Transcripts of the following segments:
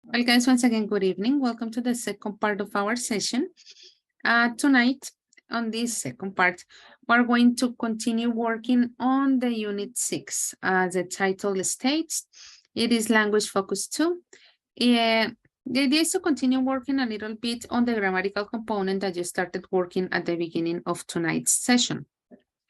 Well, guys, once again, good evening. Welcome to the second part of our session. Tonight, on this second part, we're going to continue working on the Unit 6. As the title states, it is Language Focus 2. The idea is to continue working a little bit on the grammatical component that you started working at the beginning of tonight's session.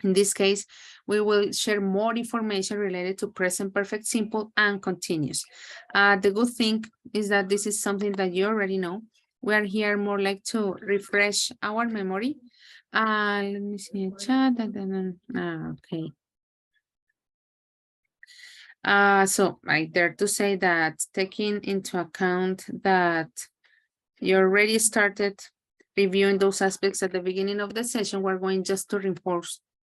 In this case, we will share more information related to present perfect simple and continuous. The good thing is that this is something that you already know. We are here more like to refresh our memory. Let me see the chat. Okay. So I dare to say that taking into account that you already started reviewing those aspects at the beginning of the session, we're going just to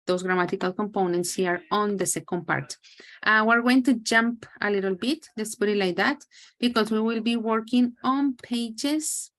those grammatical components here on the second part. We're going to jump a little bit, let's put it like that, because we will be working on pages.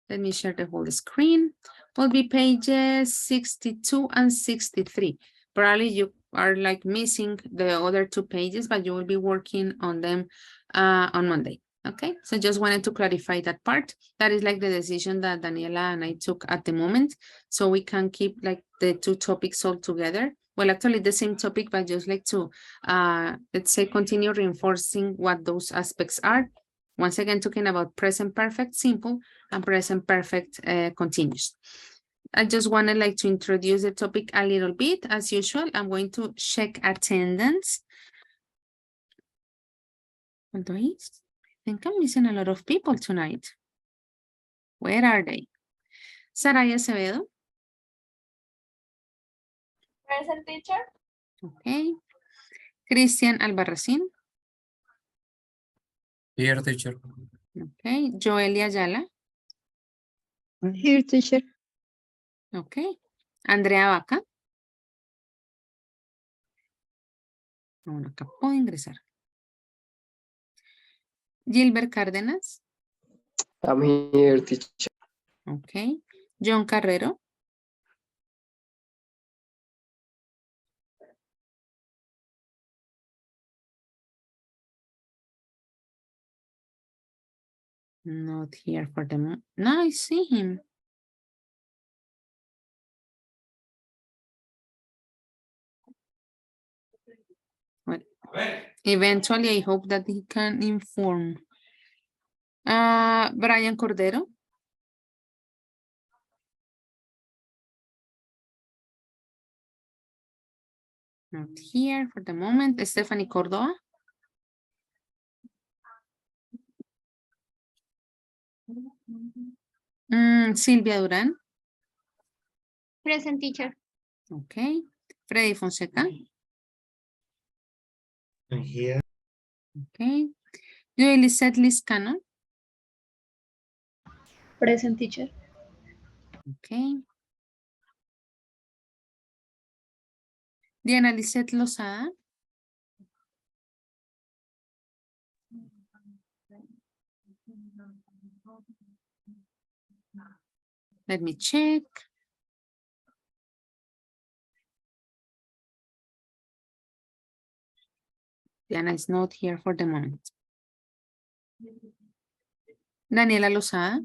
Let me share the whole screen. Will be pages 62 and 63. Probably you are like missing the other 2 pages, but you will be working on them on Monday. Okay, so just wanted to clarify that part. That is like the decision that Daniela and I took at the moment. So we can keep like the 2 topics all together. Well, actually the same topic, but just like to, let's say, continue reinforcing what those aspects are. Once again, talking about present perfect simple and present perfect continuous. I just wanted like to introduce the topic a little bit. As usual, I'm going to check attendance. Although I think I'm missing a lot of people tonight. Where are they? Saraya Acevedo. Present, teacher. Okay. Cristian Albarracín. Here, teacher. Okay. Joelia Ayala. Here, teacher. Okay. Andrea Vaca. Bueno, acá puedo ingresar. Gilbert Cárdenas. I'm here, teacher. Okay. John Carrero. Not here for the moment. No, I see him. Well, eventually, I hope that he can inform. Brian Cordero. Not here for the moment. Stephanie Córdoba. Silvia Durán. Present, teacher. Okay. Freddy Fonseca. Here. Okay. Joelisette Liscano. Present, teacher. Okay. Diana Lisette Lozada. Let me check. Diana is not here for the moment. Daniela Lozada.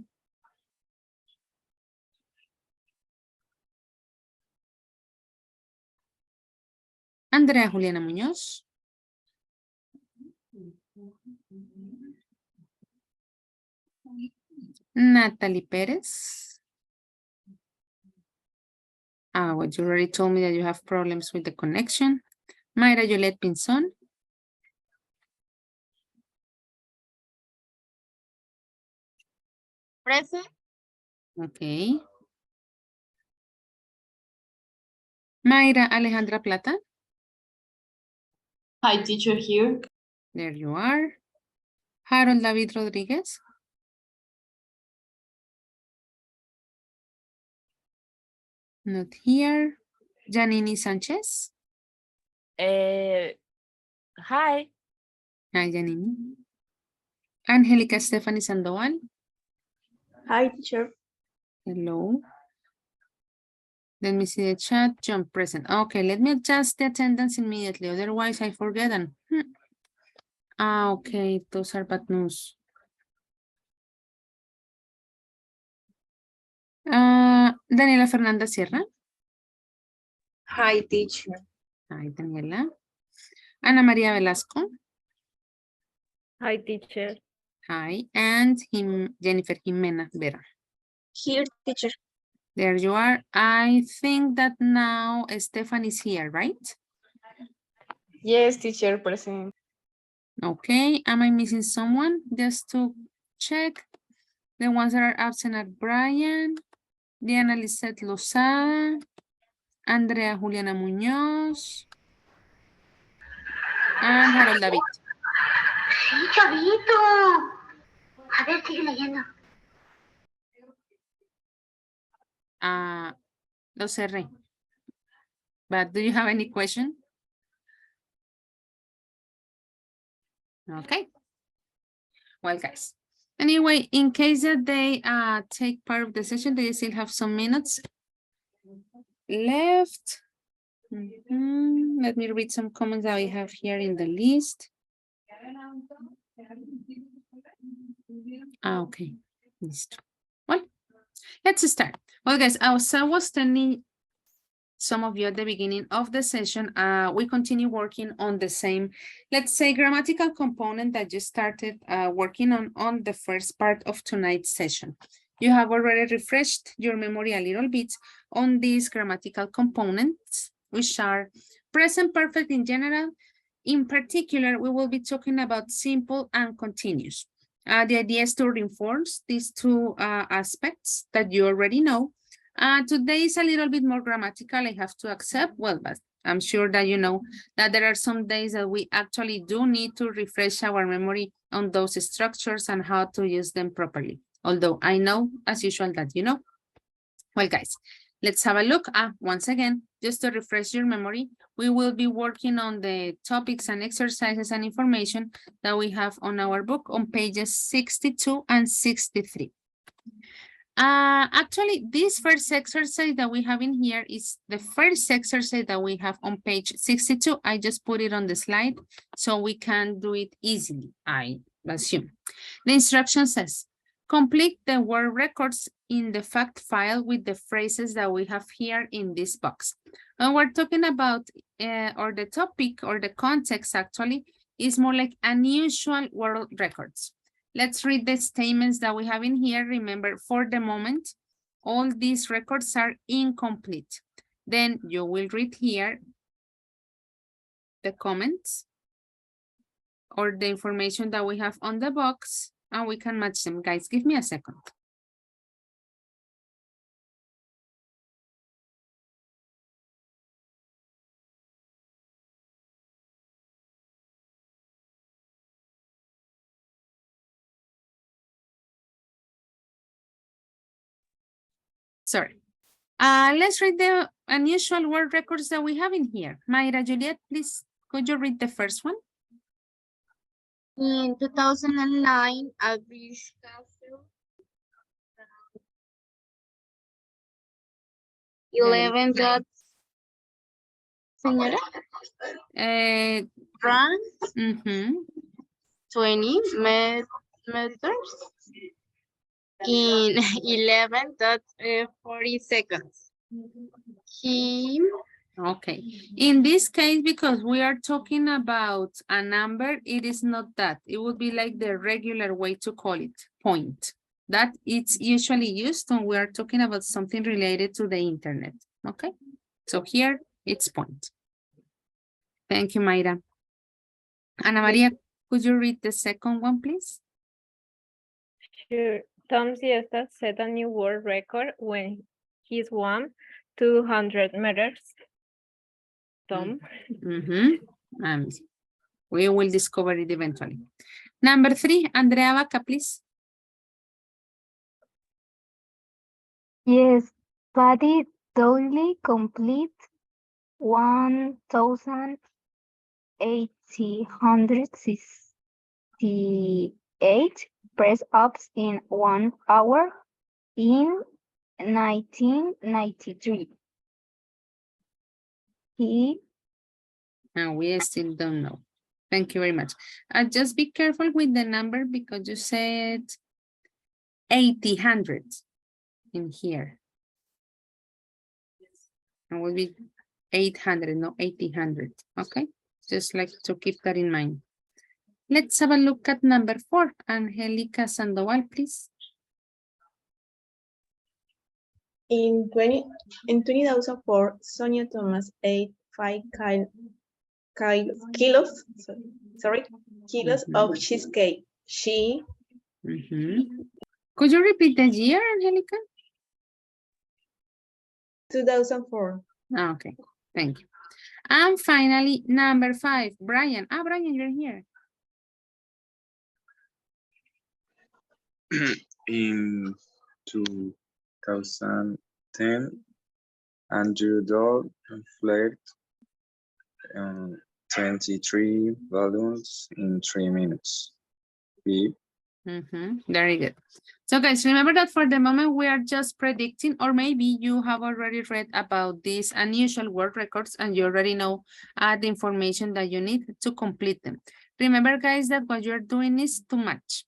Andrea Juliana Muñoz. Natalie Pérez. Well, you already told me that you have problems with the connection. Mayra Yolette Pinzón. Present. Okay. Mayra Alejandra Plata. Hi, teacher, here. There you are. Harold David Rodríguez. Not here. Janini Sánchez. Hi. Hi, Janini. Angélica Stephanie Sandoval. Hi, teacher. Hello. Let me see the chat. John present. Okay, let me adjust the attendance immediately. Otherwise, I forget them. Okay. Those are bad news. Daniela Fernanda Sierra. Hi, teacher. Hi, Daniela. Ana María Velasco. Hi, teacher. Hi. And Jennifer Jimena Vera. Here, teacher. There you are. I think that now Stefan is here, right? Yes, teacher, present. Okay. Am I missing someone? Just to check. The ones that are absent are Brian, Diana Lisette Lozada, Andrea Juliana Muñoz, and Harold David. Sí, chavito. A ver, sigue leyendo. Lo cerré. But do you have any question? Okay. Well, guys. Anyway, in case that they take part of the session, they still have some minutes left. Let me read some comments that we have here in the list. Okay. Listo. Well, let's start. Well, guys, as I was telling some of you at the beginning of the session, we continue working on the same, let's say, grammatical component that you started working on the first part of tonight's session. You have already refreshed your memory a little bit on these grammatical components, which are present perfect in general. In particular, we will be talking about simple and continuous. The idea is to reinforce these two aspects that you already know. Today is a little bit more grammatical, I have to accept. Well, but I'm sure that you know that there are some days that we actually do need to refresh our memory on those structures and how to use them properly. Although I know, as usual, that you know. Well, guys, let's have a look. Once again, just to refresh your memory, we will be working on the topics and exercises and information that we have on our book on pages 62 and 63. Actually, this first exercise that we have in here is the first exercise that we have on page 62. I just put it on the slide so we can do it easily, I assume. The instruction says, complete the word records in the fact file with the phrases that we have here in this box. And we're talking about, or the topic or the context actually is more like unusual word records. Let's read the statements that we have in here. Remember, for the moment, all these records are incomplete. Then you will read here the comments or the information that we have on the box, and we can match them. Guys, give me a second. Sorry. Let's read the unusual word records that we have in here. Mayra Juliet, please, could you read the first one? In 2009, Abish Castle, 11 dot, señora, France, 20 meters in 11.40 seconds. He, Okay. In this case, because we are talking about a number, it is not that. It would be like the regular way to call it, point. That it's usually used when we are talking about something related to the internet. Okay. So here it's point. Thank you, Mayra. Ana Maria, could you read the second one, please? Sure. Tom Siesta set a new world record when he swam 200 meters. Tom. We will discover it eventually. Number 3, Andrea Vaca, please. Yes, Buddy Dolly complete 1,868 press-ups in 1 hour in 1993. And we still don't know. Thank you very much. Just be careful with the number because you said 800 in here. It will be 800, not 800. Okay, just like to keep that in mind. Let's have a look at number 4. Angelica Sandoval, please. in 2004, Sonia Thomas ate 5 kilos of cheesecake. She, Could you repeat the year, Angelica? 2004. Okay, thank you. And finally, number 5, Brian. Brian, you're here. In 2010, And your dog flirt 23 balloons in 3 minutes. Beep. Very good. So guys, remember that for the moment we are just predicting, or maybe you have already read about these unusual word records and you already know the information that you need to complete them. Remember guys that what you're doing is to match.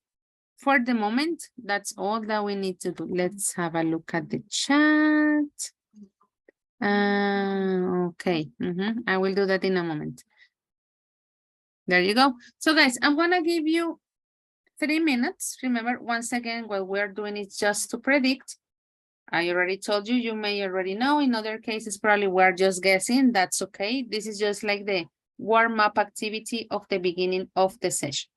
For the moment, that's all that we need to do. Let's have a look at the chat. Okay, I will do that in a moment. There you go. So guys, I'm gonna give you 3 minutes. Remember, once again, what we're doing is just to predict. I already told you, you may already know. In other cases, probably we're just guessing. That's okay. This is just like the warm-up activity of the beginning of the session.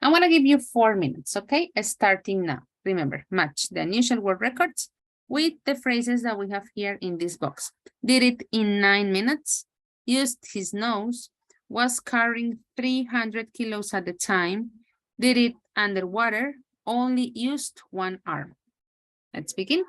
I'm gonna give you 4 minutes, okay? Starting now. Remember, match the unusual word records with the phrases that we have here in this box. Did it in 9 minutes, used his nose, was carrying 300 kilos at the time, did it underwater, only used one arm. Let's begin.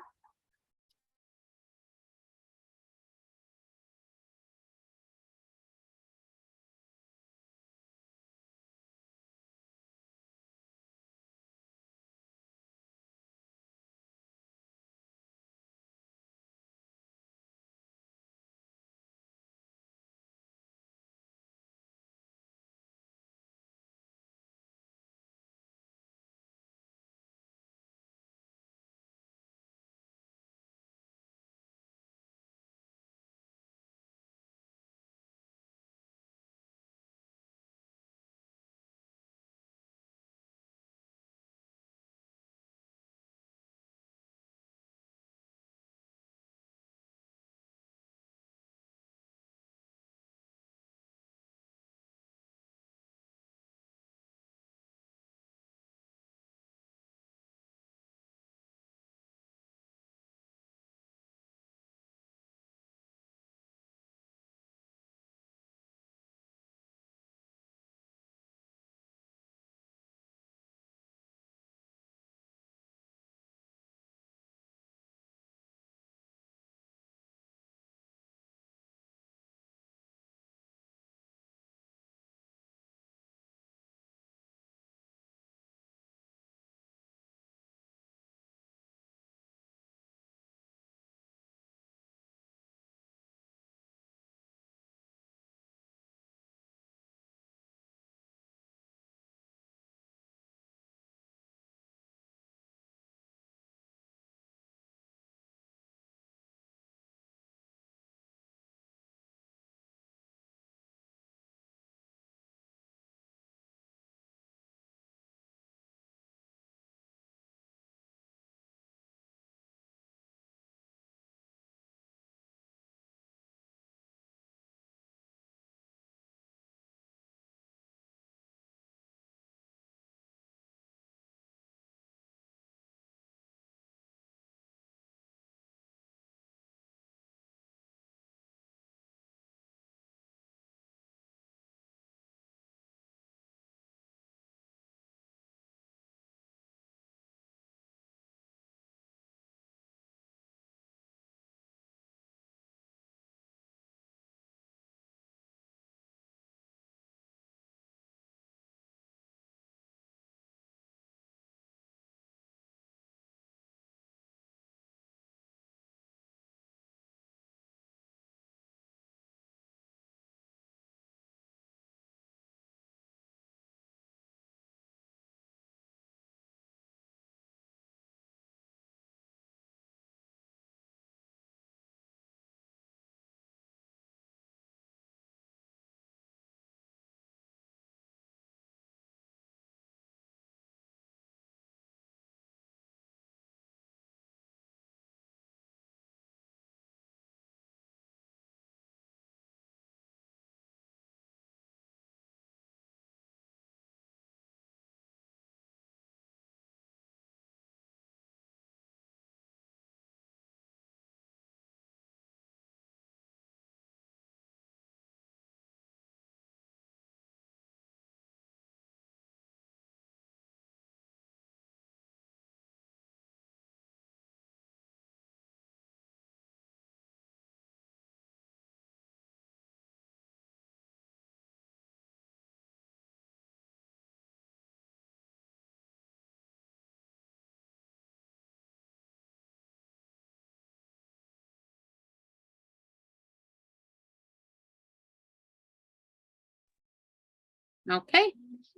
Okay,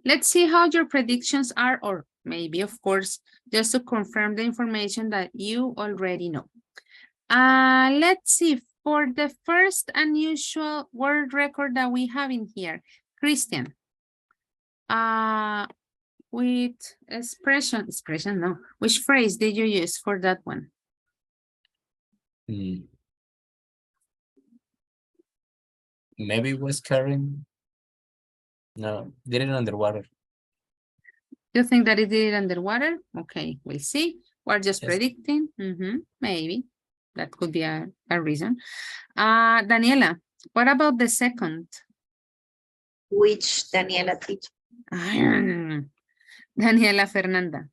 let's see how your predictions are, or maybe, of course, just to confirm the information that you already know. Let's see, for the first unusual word record that we have in here, Christian, with expression, no, which phrase did you use for that one? Maybe it was carrying. No, did it underwater. You think that it did it underwater? Okay, we'll see. We're just Yes. predicting. Maybe that could be a reason. Daniela, what about the second? Which Daniela teacher? Daniela Fernanda.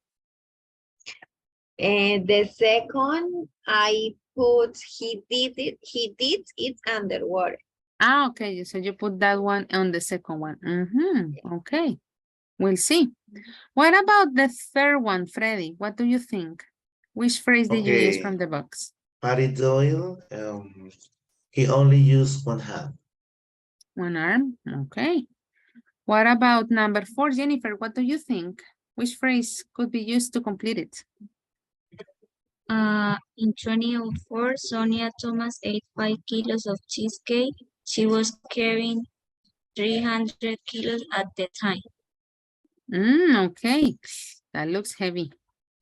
The second, I put he did it underwater. Okay, so you put that one on the second one. Okay, we'll see. What about the third one, Freddy? What do you think? Which phrase did you use Okay. from the box? Patty Doyle, he only used one hand. One arm, okay. What about number 4, Jennifer? What do you think? Which phrase could be used to complete it? In 2004, Sonia Thomas ate 5 kilos of cheesecake. She was carrying 300 kilos at the time. Okay, that looks heavy.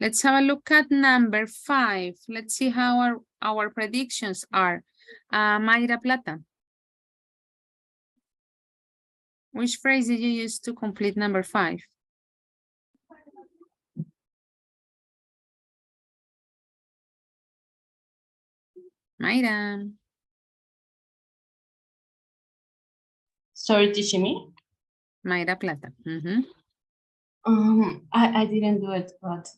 Let's have a look at number 5. Let's see how our predictions are. Mayra Plata. Which phrase did you use to complete number 5? Mayra. Sorry, teaching me? Mayra Plata. I didn't do it, but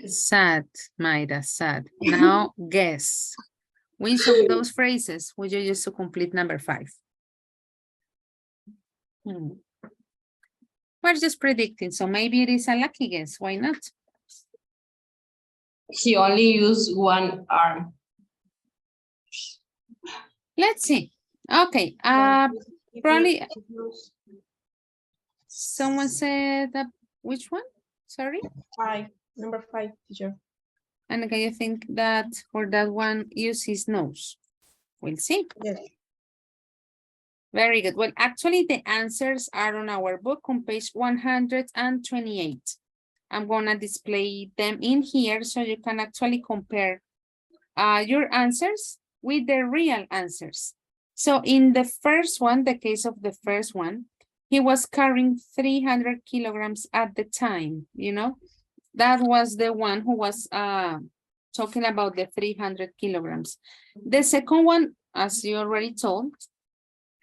Sad, Mayra, sad. Now guess. Which of those phrases would you use to complete number 5? We're just predicting, so maybe it is a lucky guess. Why not? he only used one arm. Let's see. Okay. Probably someone said that, which one? Sorry. Number 5, teacher. And can you think that for that one, use his nose? We'll see. Yes. Very good. Well, actually, the answers are on our book on page 128. I'm going to display them in here so you can actually compare your answers with the real answers. So in the first one, the case of the first one, he was carrying 300 kilograms at the time, you know? That was the one who was talking about the 300 kilograms. The second one, as you already told,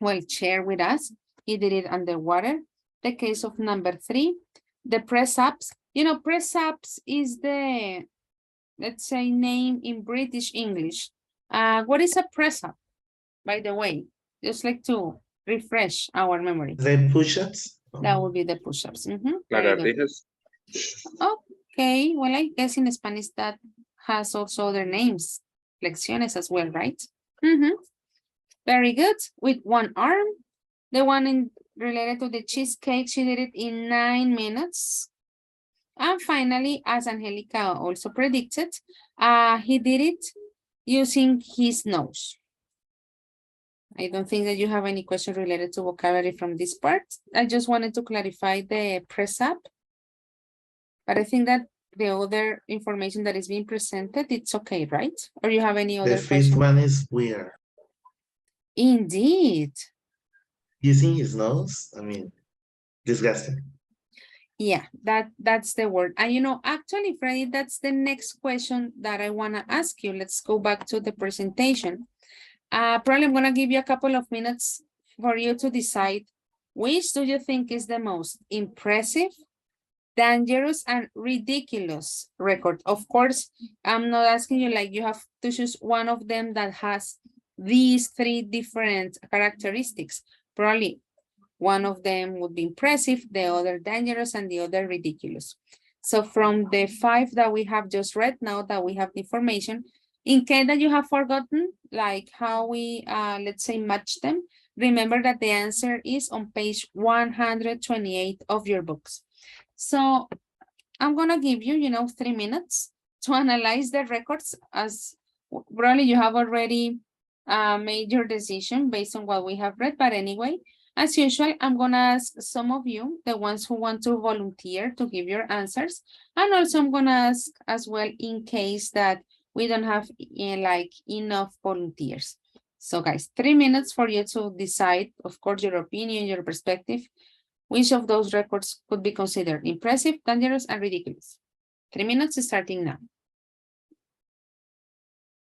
well, share with us, he did it underwater. The case of number 3, the press-ups. You know, press-ups is the, let's say, name in British English. What is a press-up, by the way? Just like to refresh our memory. The push-ups? That would be the push-ups. Lagartijas. Okay, well, I guess in Spanish that has also other names, flexiones as well, right? Very good. With one arm, the one related to the cheesecake, she did it in 9 minutes. And finally, as Angelica also predicted, he did it using his nose. I don't think that you have any question related to vocabulary from this part. I just wanted to clarify the press up. But I think that the other information that is being presented, it's okay, right? Or you have any other The fifth question? one is weird. Indeed. Using his nose? I mean, disgusting. Yeah, that's the word. And you know, actually, Freddy, that's the next question that I want to ask you. Let's go back to the presentation. Probably I'm going to give you a couple of minutes for you to decide which do you think is the most impressive, dangerous, and ridiculous record. Of course, I'm not asking you like you have to choose one of them that has these 3 different characteristics. Probably one of them would be impressive, the other dangerous, and the other ridiculous. So from the 5 that we have just read, now that we have the information, in case that you have forgotten, like how we, let's say, match them, Remember that the answer is on page 128 of your books. So I'm gonna give you, 3 minutes to analyze the records, as probably you have already made your decision based on what we have read. But anyway, as usual, I'm gonna ask some of you, the ones who want to volunteer, to give your answers. And also I'm gonna ask as well in case that we don't have like enough volunteers. So guys, 3 minutes for you to decide, of course, your opinion, your perspective. Which of those records could be considered impressive, dangerous, and ridiculous? 3 minutes starting now.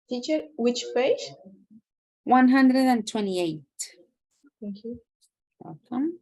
Teacher, which page? 128. Thank you. Welcome.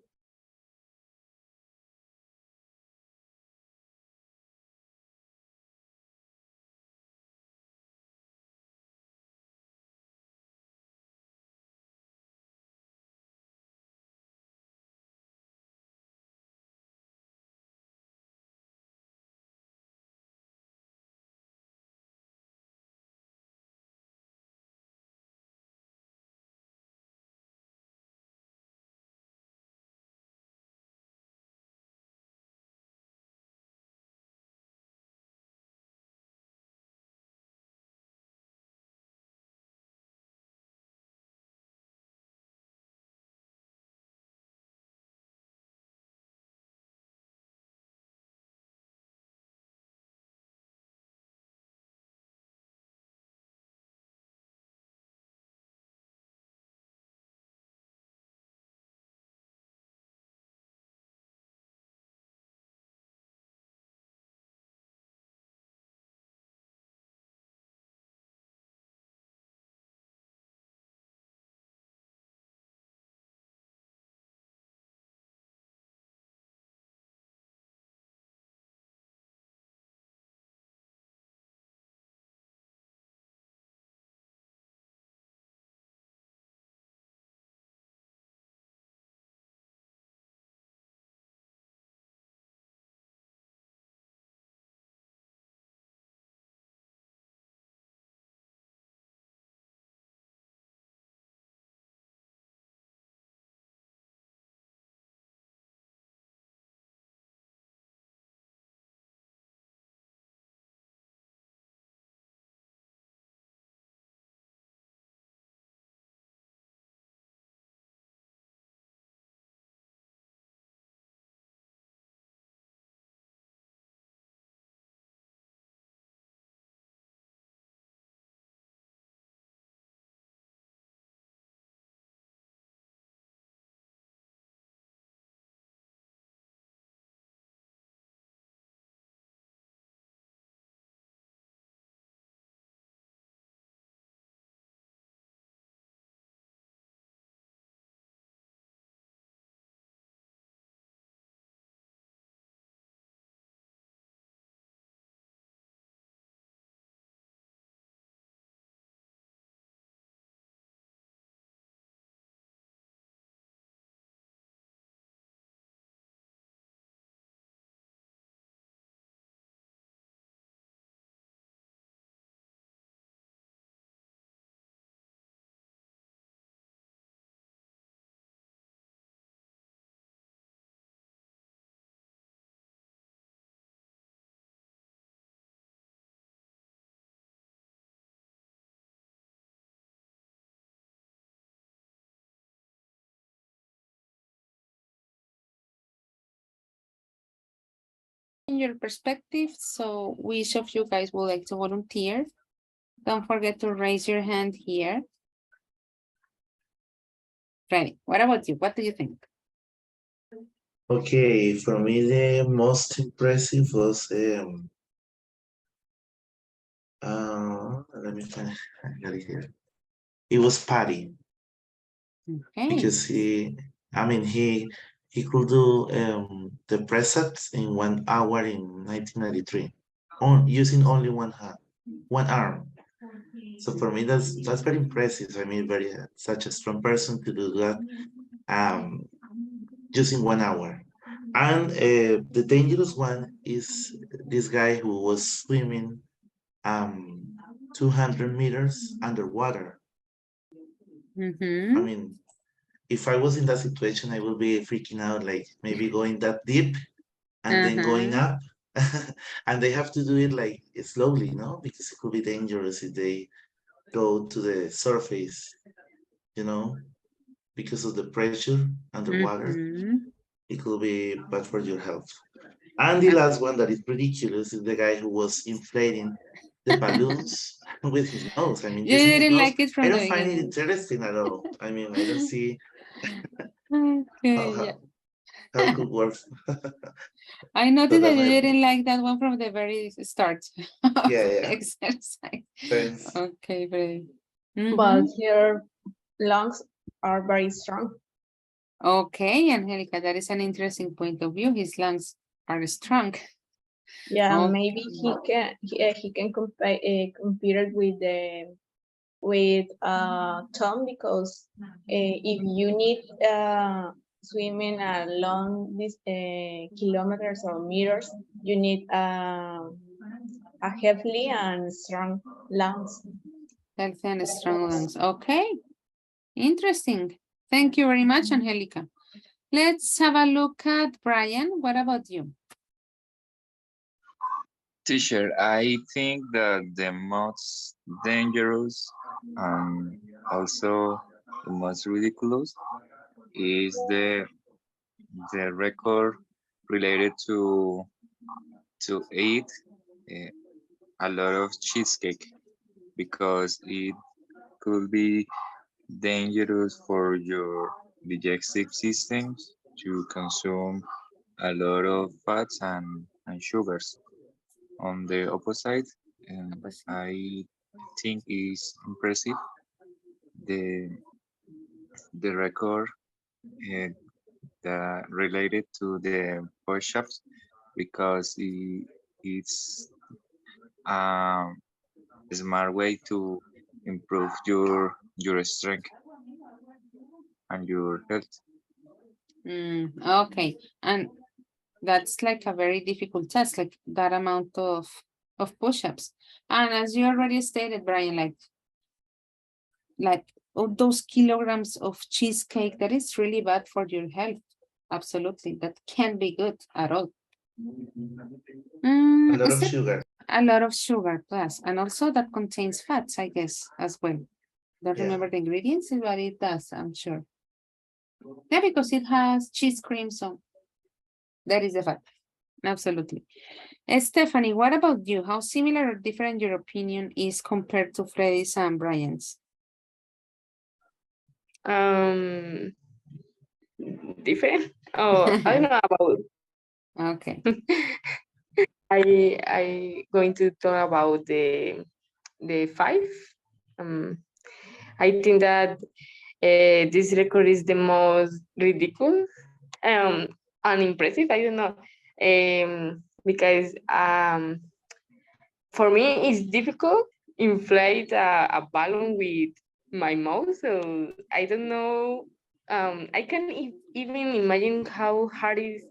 In your perspective, so which of you guys would like to volunteer? Don't forget to raise your hand here. Ready. What about you? What do you think? Okay, for me, the most impressive was, let me find, I got it here. It was Patty, Okay. because he could do the precepts in 1 hour in 1993, using only one arm. So for me, that's very impressive. I mean, such a strong person to do that, using 1 hour. And the dangerous one is this guy who was swimming 200 meters underwater. I mean, if I was in that situation, I would be freaking out, like maybe going that deep and then going up. And they have to do it like slowly, no? Because it could be dangerous if they go to the surface, you know, because of the pressure underwater. It could be bad for your health. And the last one that is ridiculous is the guy who was inflating the balloons with his nose. I mean, You using his didn't nose, like it I from the don't find it beginning. interesting at all. I mean, I don't see Okay, how, yeah. how it could work. I noticed that you didn't like that one from the very start of Yeah, the yeah. exercise. Thanks. Okay, very. But your lungs are very strong. Okay, Angelica, that is an interesting point of view. His lungs are strong. Yeah, Okay. maybe he can compare it with the Tom, because if you need swimming a long kilometers or meters, you need a healthy and strong lungs. Healthy and strong lungs. Okay. Interesting. Thank you very much, Angelica. Let's have a look at Brian. What about you? Teacher, I think that the most dangerous and also the most ridiculous is the record related to eat a lot of cheesecake, because it could be dangerous for your digestive systems to consume a lot of fats and sugars. On the opposite, I think is impressive the record that related to the push-ups, because it's a smart way to improve your strength and your health. Okay, and that's like a very difficult test, like that amount of push-ups. And as you already stated, Brian, like all those kilograms of cheesecake, that is really bad for your health. Absolutely, that can't be good at all. A lot of sugar. A lot of sugar, plus, and also that contains fats, I guess, as well. Don't remember the ingredients, but it does, I'm sure. Yeah, because it has cheese cream, so that is the fact. Absolutely. Stephanie, what about you? How similar or different your opinion is compared to Freddy's and Brian's? Different. Oh, I don't know about. Okay. I going to talk about the 5. I think that this record is the most ridiculous and impressive. I don't know, because for me it's difficult inflate a balloon with my mouth. So I don't know. I can even imagine how hard it is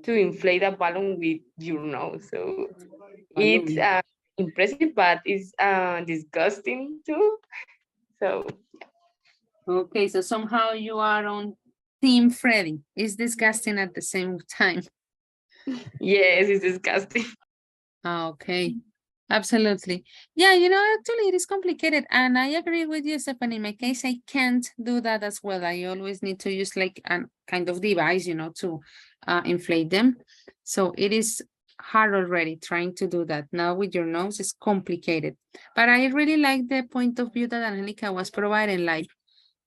to inflate a balloon with your nose. So it's impressive, but it's disgusting too. So Okay, so somehow you are on Team Freddy. It's disgusting at the same time. yes, it's disgusting. Okay, absolutely. Yeah, actually it is complicated, and I agree with you, Stephanie. In my case, I can't do that as well. I always need to use like a kind of device, to inflate them. So it is hard already trying to do that. Now with your nose, it's complicated. But I really like the point of view that Angelica was providing. Like,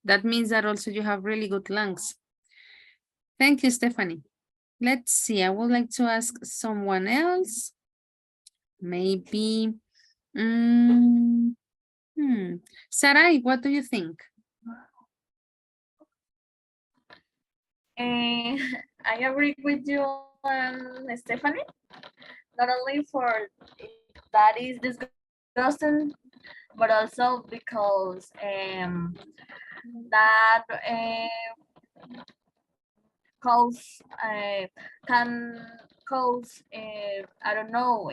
that means that also you have really good lungs. Thank you, Stephanie. Let's see. I would like to ask someone else. Maybe. Sarai, what do you think? I agree with you, Stephanie. Not only for that is disgusting, but also because that cause can cause I don't know,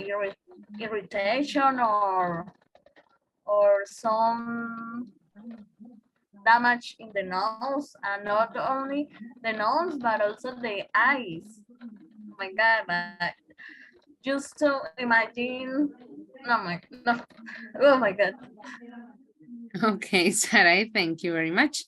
irritation or some damage in the nose, and not only the nose, but also the eyes. Oh my God, just to imagine, no, oh my God. Okay, Sarah, thank you very much.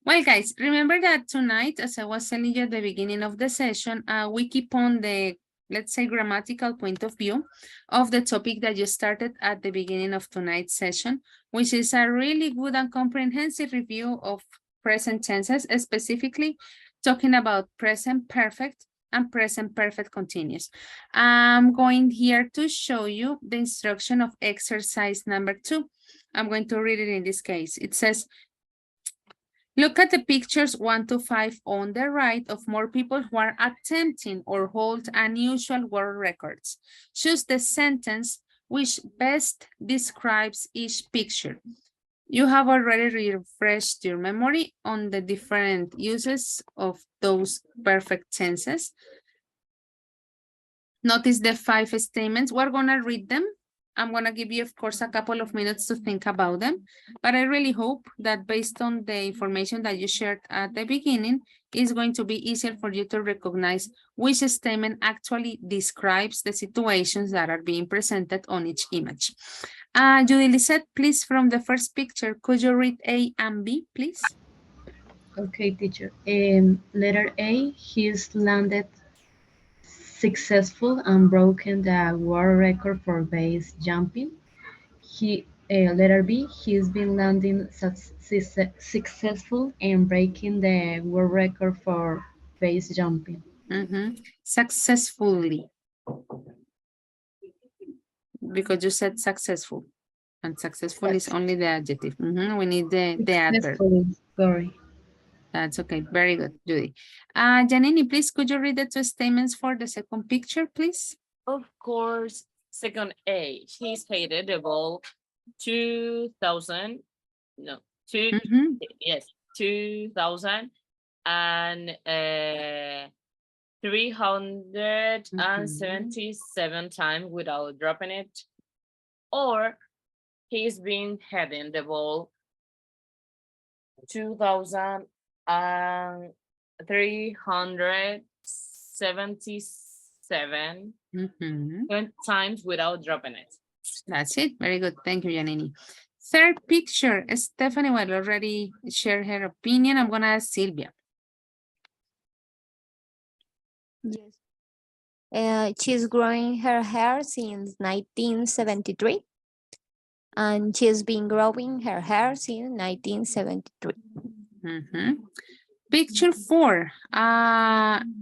Well, guys, remember that tonight, as I was telling you at the beginning of the session, we keep on the, let's say, grammatical point of view of the topic that you started at the beginning of tonight's session, which is a really good and comprehensive review of present tenses, specifically talking about present perfect and present perfect continuous. I'm going here to show you the instruction of exercise number 2. I'm going to read it in this case. It says, look at the pictures 1 to 5 on the right of more people who are attempting or hold unusual world records. Choose the sentence which best describes each picture. You have already refreshed your memory on the different uses of those perfect tenses. Notice the 5 statements. We're going to read them. I'm going to give you, of course, a couple of minutes to think about them. But I really hope that based on the information that you shared at the beginning, it's going to be easier for you to recognize which statement actually describes the situations that are being presented on each image. Judy Lisette, please, from the first picture, could you read A and B, please? Okay, teacher. Letter A, he's landed successful and broken the world record for base jumping. Letter B, he's been landing successful and breaking the world record for base jumping. Successfully. Because you said successful. And successful is only the adjective. We need the adverb. Sorry. That's okay. Very good, Judy. Janine, please, could you read the 2 statements for the second picture, please? Of course, second A, he's hated the ball 2,000, no, 2,000 and 377 times without dropping it. Or he's been heading the ball 2,377 times without dropping it. That's it. Very good. Thank you, Janini. Third picture, Stephanie will already share her opinion. I'm going to ask Sylvia. Yes. She's growing her hair since 1973. And she's been growing her hair since 1973. Picture 4,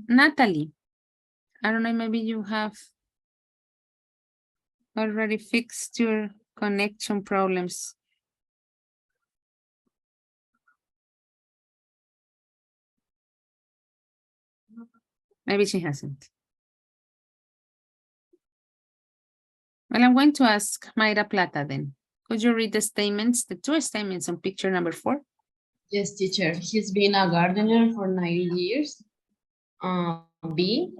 Natalie. I don't know, maybe you have already fixed your connection problems. Maybe she hasn't. Well, I'm going to ask Mayra Plata then. Could you read the statements, the 2 statements on picture number 4? Yes, teacher. He's been a gardener for 90 years. B,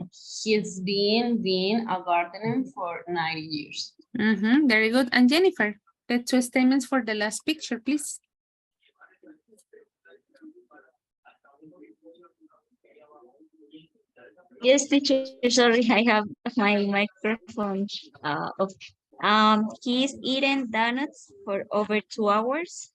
he's been a gardener for 90 years. Very good. And Jennifer, the 2 statements for the last picture, please. Yes, teacher, sorry, I have my microphone off. He's eaten donuts for over 2 hours.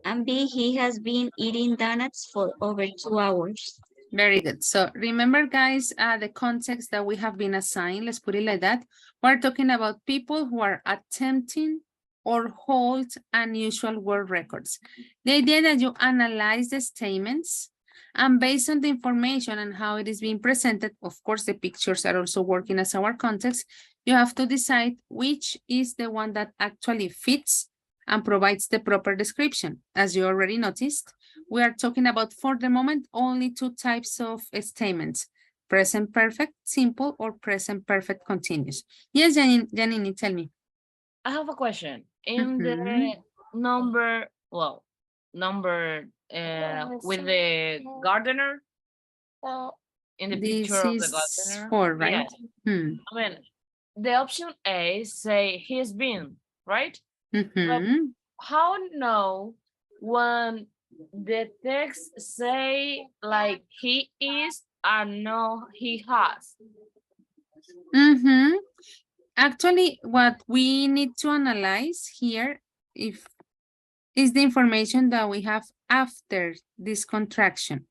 And B, he has been eating donuts for over 2 hours. Very good. So remember, guys, the context that we have been assigned, let's put it like that. We're talking about people who are attempting or hold unusual world records. The idea that you analyze the statements and based on the information and how it is being presented, of course, the pictures are also working as our context. You have to decide which is the one that actually fits and provides the proper description. As you already noticed, we are talking about, for the moment, only 2 types of statements: present perfect simple or present perfect continuous. Yes, Janine, tell me. I have a question. In the number with the gardener, in the picture of the gardener. 4, right? Yes. I mean, the option A say he's been, right? But how know when The text say like he is and no he has. Mm-hmm. Actually, what we need to analyze here if is the information that we have after this contraction.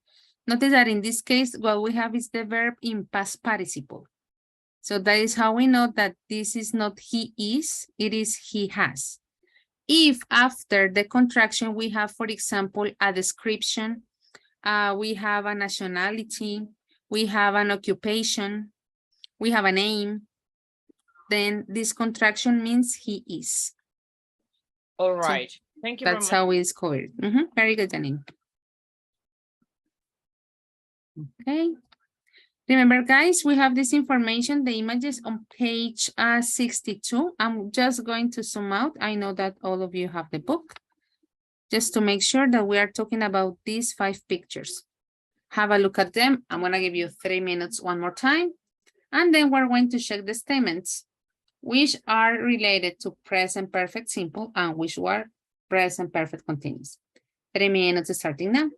Notice that in this case, what we have is the verb in past participle. So that is how we know that this is not he is, it is he has. If after the contraction we have, for example, a description, we have a nationality, we have an occupation, we have a name, then this contraction means he is. All right. Thank you very That's much. how it's covered. Very good, Janine. Okay. Remember, guys, we have this information, the images on page 62. I'm just going to zoom out. I know that all of you have the book. Just to make sure that we are talking about these 5 pictures. Have a look at them. I'm going to give you 3 minutes one more time. And then we're going to check the statements, which are related to present perfect simple and which were present perfect continuous. 3 minutes starting now.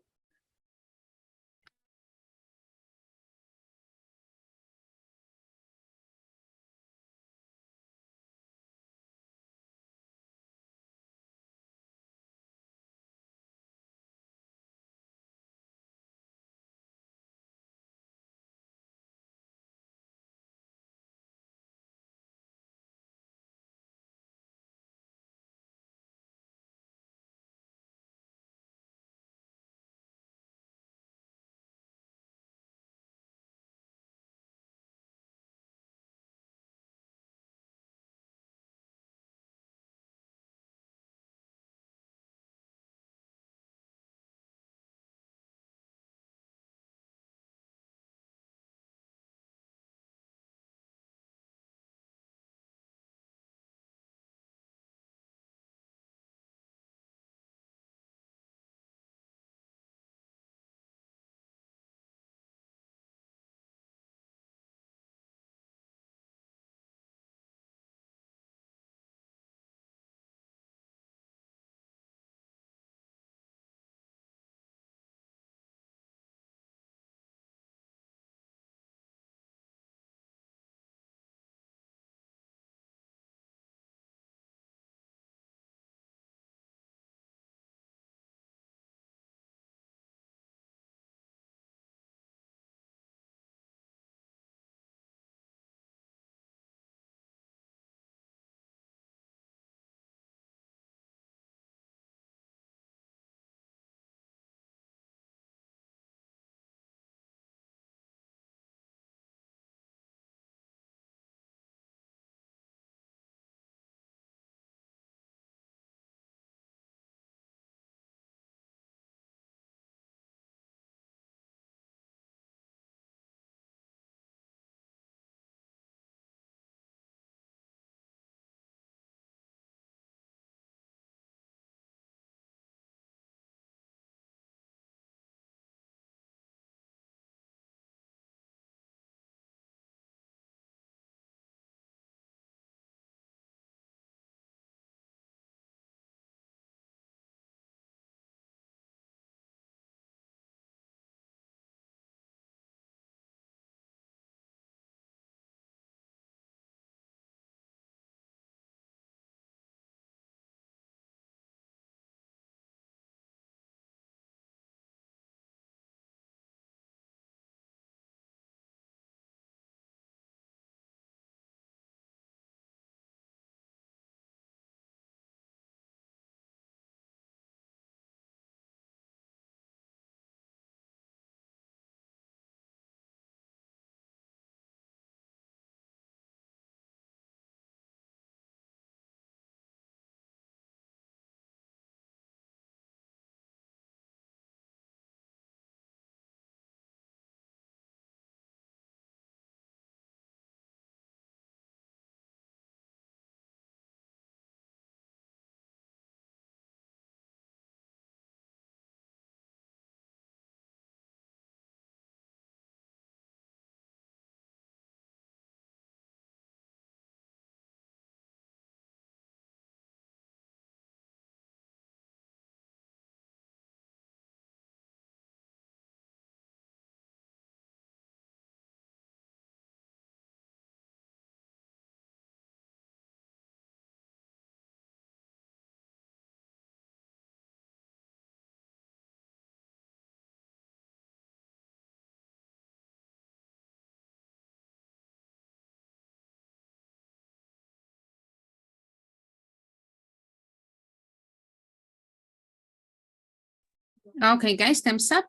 Okay, guys, thumbs up.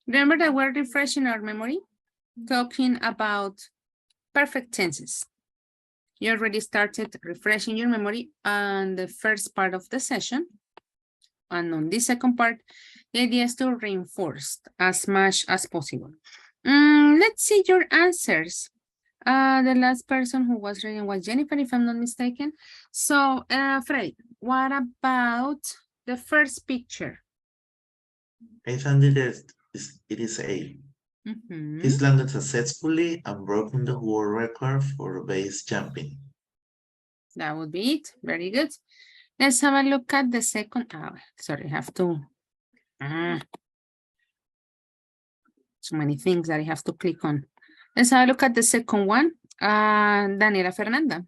Remember that we're refreshing our memory, talking about perfect tenses. You already started refreshing your memory on the first part of the session. And on this second part, the idea is to reinforce as much as possible. Let's see your answers. The last person who was reading was Jennifer, if I'm not mistaken. So, Freddy, what about the first picture? I found it is A. He's landed successfully and broken the world record for base jumping. That would be it. Very good. Let's have a look at the second. Sorry, I have to. So many things that I have to click on. Let's have a look at the second one. Daniela Fernanda.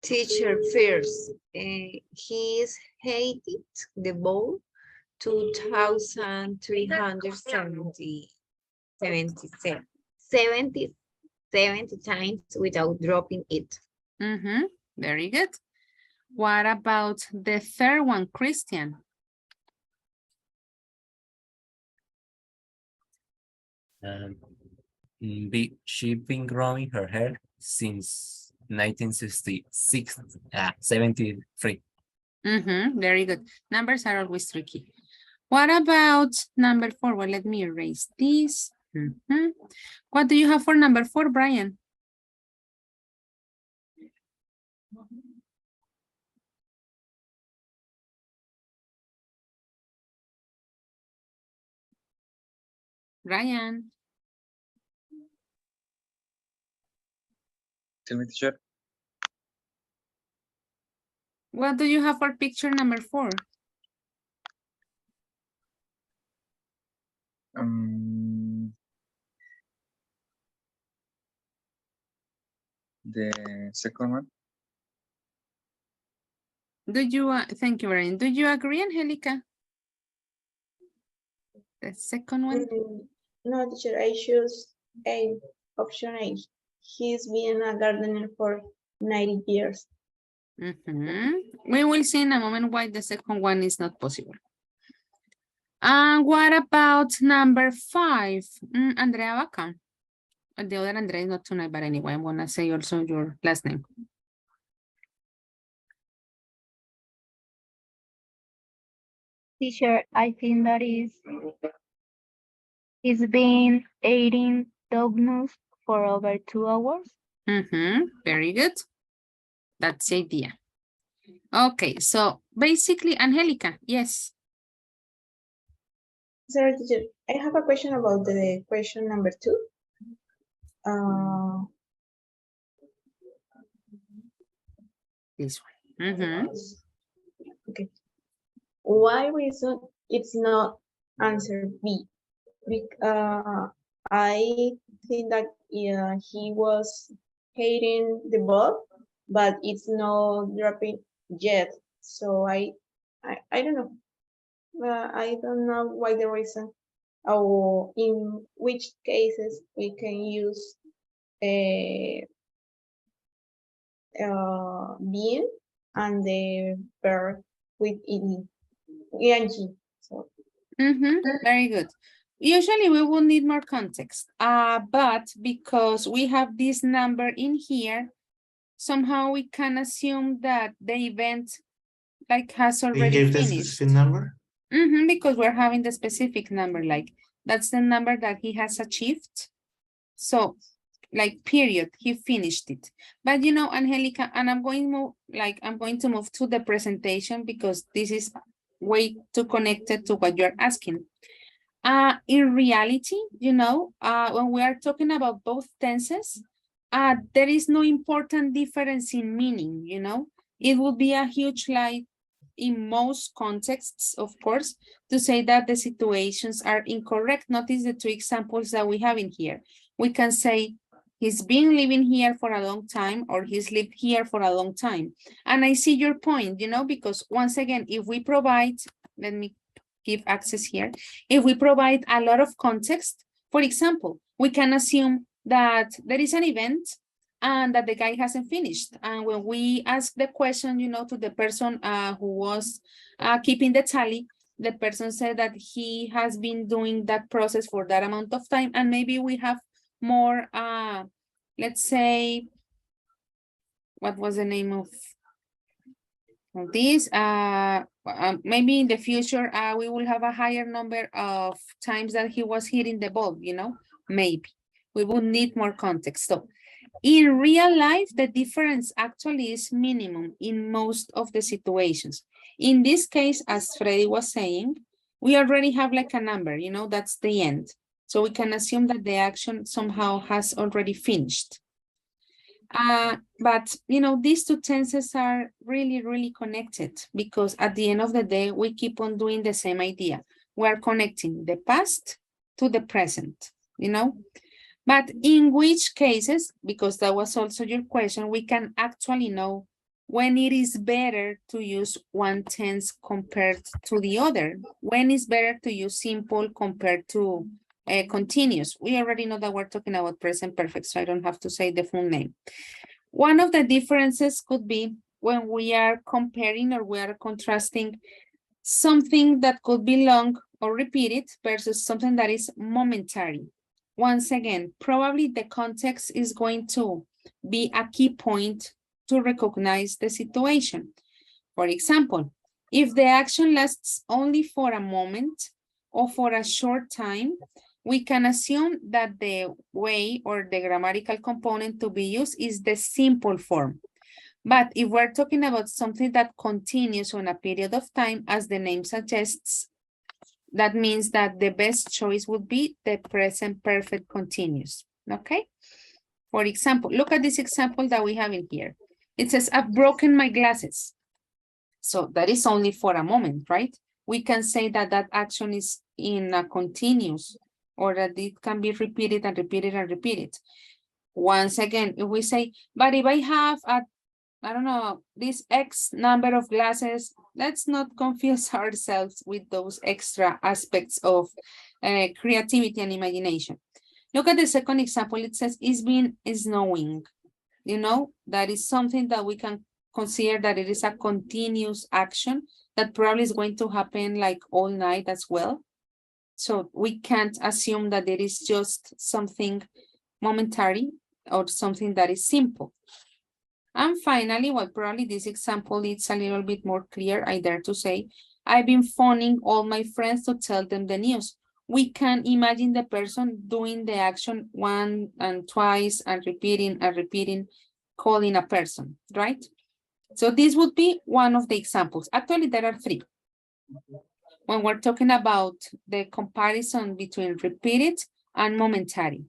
Teacher first, he's hated the ball 2,370 times without dropping it. Very good. What about the third one, Christian? She's been growing her hair since 1966, 73. Very good. Numbers are always tricky. What about number 4? Well, let me erase this. What do you have for number 4, Brian? Brian. Tell me, teacher. What do you have for picture number 4? The second one. Do you, thank you, Brian. Do you agree, Angelica? The second one? No, teacher, I choose A, option A. He's been a gardener for 90 years. We will see in a moment why the second one is not possible. And what about number 5? Andrea Vaca. The other Andrea is not tonight, but anyway, I'm gonna say also your last name. Teacher, I think that he's been eating donuts for over 2 hours. Very good. That's the idea. Okay, so basically, Angelica, yes. Sorry, teacher, I have a question about the question number 2. This one. Okay. Why reason it's not answer B? I think that he was hating the ball, but it's not dropping yet. So I don't know. I don't know why the reason, or in which cases we can use being and the verb with ing. So. Very good. Usually we will need more context, but because we have this number in here, somehow we can assume that the event like has already finished. The specific number? Because we're having the specific number, like that's the number that he has achieved. So like period, he finished it. But you know, Angelica, and I'm going to move to the presentation because this is way too connected to what you're asking. In reality, you know, when we are talking about both tenses, there is no important difference in meaning, you know. It would be a huge lie in most contexts, of course, to say that the situations are incorrect. Notice the 2 examples that we have in here. We can say, he's been living here for a long time, or he's lived here for a long time. And I see your point, you know, because once again, if we provide, let me give access here. If we provide a lot of context, for example, we can assume that there is an event and that the guy hasn't finished. And when we ask the question, you know, to the person who was keeping the tally, the person said that he has been doing that process for that amount of time, and maybe we have more, let's say, what was the name of this? Maybe in the future, we will have a higher number of times that he was hitting the ball, you know, maybe. We will need more context. So in real life, the difference actually is minimum in most of the situations. In this case, as Freddy was saying, we already have like a number, you know, that's the end. So we can assume that the action somehow has already finished. But, you know, these two tenses are really, really connected because at the end of the day, we keep on doing the same idea. We're connecting the past to the present, you know? But in which cases, because that was also your question, we can actually know when it is better to use one tense compared to the other. When is better to use simple compared to continuous. We already know that we're talking about present perfect, so I don't have to say the full name. One of the differences could be when we are comparing or we are contrasting something that could be long or repeated versus something that is momentary. Once again, probably the context is going to be a key point to recognize the situation. For example, if the action lasts only for a moment or for a short time, we can assume that the way or the grammatical component to be used is the simple form. But if we're talking about something that continues on a period of time, as the name suggests, that means that the best choice would be the present perfect continuous, okay? For example, look at this example that we have in here. It says, I've broken my glasses. So that is only for a moment, right? We can say that that action is in a continuous or that it can be repeated and repeated and repeated. Once again, if we say, but if I have I don't know, this X number of glasses, let's not confuse ourselves with those extra aspects of creativity and imagination. Look at the second example. It says, it's been snowing. You know, that is something that we can consider that it is a continuous action that probably is going to happen like all night as well. So we can't assume that it is just something momentary or something that is simple. And finally, well, probably this example is a little bit more clear. I dare to say, I've been phoning all my friends to tell them the news. We can imagine the person doing the action one and twice and repeating, calling a person, right? So this would be one of the examples. Actually, there are three. When we're talking about the comparison between repeated and momentary.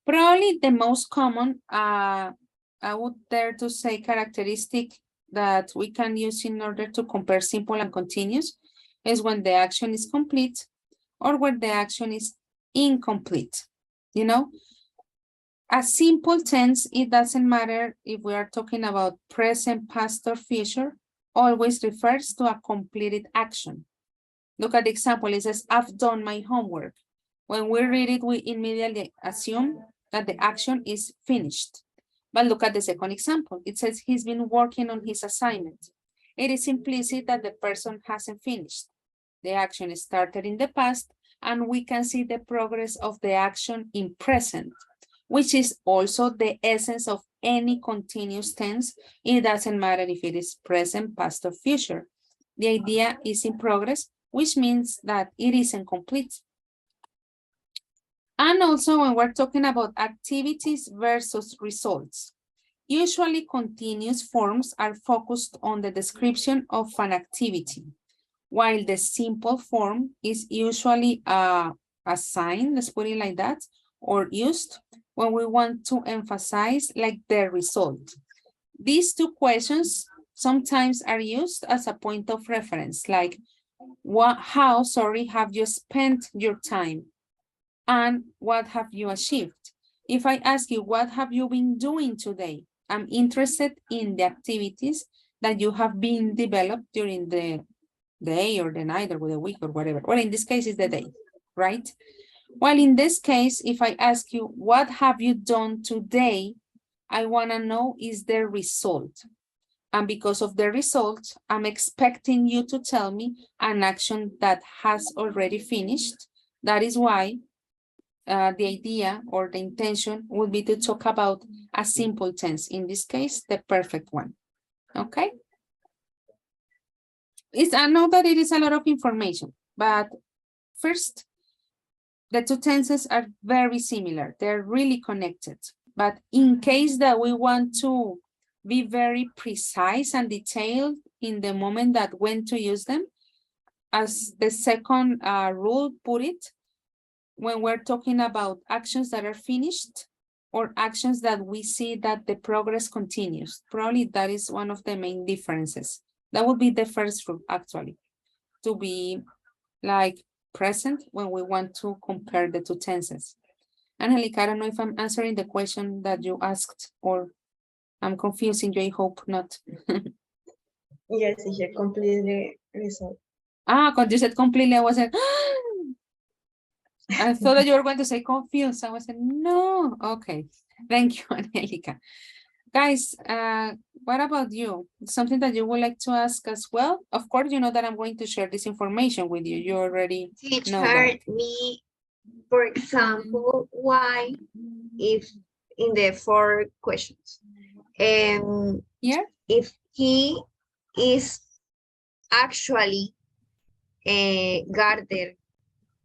Probably the most common, I would dare to say, characteristic that we can use in order to compare simple and continuous is when the action is complete or when the action is incomplete. You know, a simple tense, it doesn't matter if we are talking about present, past, or future, always refers to a completed action. Look at the example. It says, I've done my homework. When we read it, we immediately assume that the action is finished. But look at the second example. It says he's been working on his assignment. It is implicit that the person hasn't finished. The action started in the past, and we can see the progress of the action in present, which is also the essence of any continuous tense. It doesn't matter if it is present, past, or future. The idea is in progress, which means that it isn't complete. And also when we're talking about activities versus results, usually continuous forms are focused on the description of an activity, while the simple form is usually a sign, let's put it like that, or used when we want to emphasize like the result. These two questions sometimes are used as a point of reference, like how have you spent your time? And what have you achieved? If I ask you, what have you been doing today? I'm interested in the activities that you have been developed during the day or the night or the week or whatever. Well, in this case, it's the day, right? Well, in this case, if I ask you, what have you done today? I want to know is the result. And because of the result, I'm expecting you to tell me an action that has already finished. That is why the idea or the intention would be to talk about a simple tense. In this case, the perfect one. Okay? I know that it is a lot of information, but first, the two tenses are very similar. They're really connected. But in case that we want to be very precise and detailed in the moment that when to use them, as the second rule put it, when we're talking about actions that are finished or actions that we see that the progress continues. Probably that is one of the main differences. That would be the first rule, actually, to be like present when we want to compare the two tenses. Angelica, I don't know if I'm answering the question that you asked or I'm confusing you. I hope not. Yes, teacher, completely resolved. When you said completely, I was like, I thought that you were going to say confused. I was like, no. Okay. Thank you, Angelica. Guys, what about you? Something that you would like to ask as well? Of course, you know that I'm going to share this information with you. You already know that. Teacher, me, for example, why if in the four questions, yeah, if he is actually a gardener,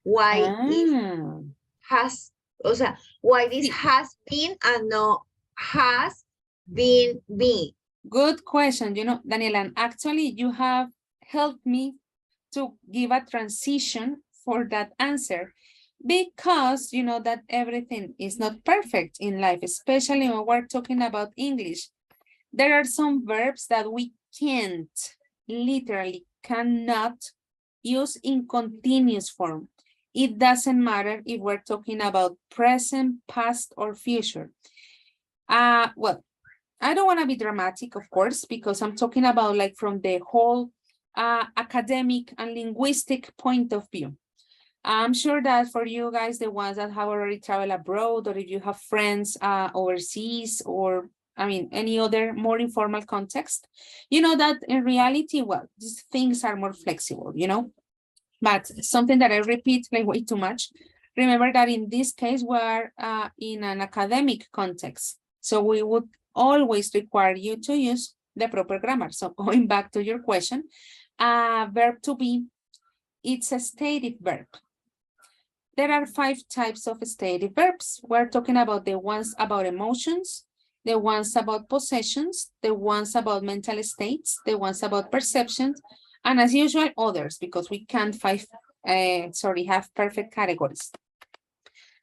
why if has, o sea, why this has been and not has been me. Good question. You know, Daniela, and actually you have helped me to give a transition for that answer because you know that everything is not perfect in life, especially when we're talking about English. There are some verbs that we can't, literally cannot use in continuous form. It doesn't matter if we're talking about present, past, or future. Well, I don't want to be dramatic, of course, because I'm talking about like from the whole academic and linguistic point of view. I'm sure that for you guys, the ones that have already traveled abroad, or if you have friends overseas, or I mean, any other more informal context, you know that in reality, well, these things are more flexible, you know, but something that I repeat like way too much. Remember that in this case, we're in an academic context. So we would always require you to use the proper grammar. So going back to your question, verb to be, it's a stative verb. There are 5 types of stative verbs. We're talking about the ones about emotions, the ones about possessions, the ones about mental states, the ones about perceptions, and as usual, others, because we can't have perfect categories.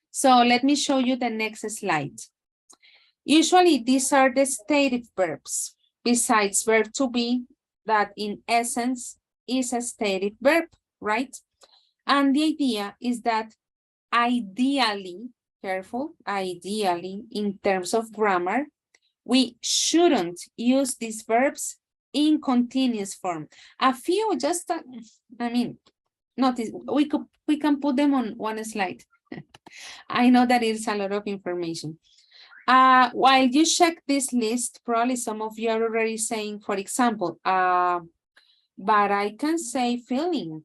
So let me show you the next slide. Usually these are the stative verbs, besides verb to be, that in essence is a stative verb, right? And the idea is that ideally, careful, ideally, in terms of grammar, we shouldn't use these verbs in continuous form. A few, just, I mean, notice, we can put them on one slide. I know that it's a lot of information. While you check this list, probably some of you are already saying, for example, but I can say feeling.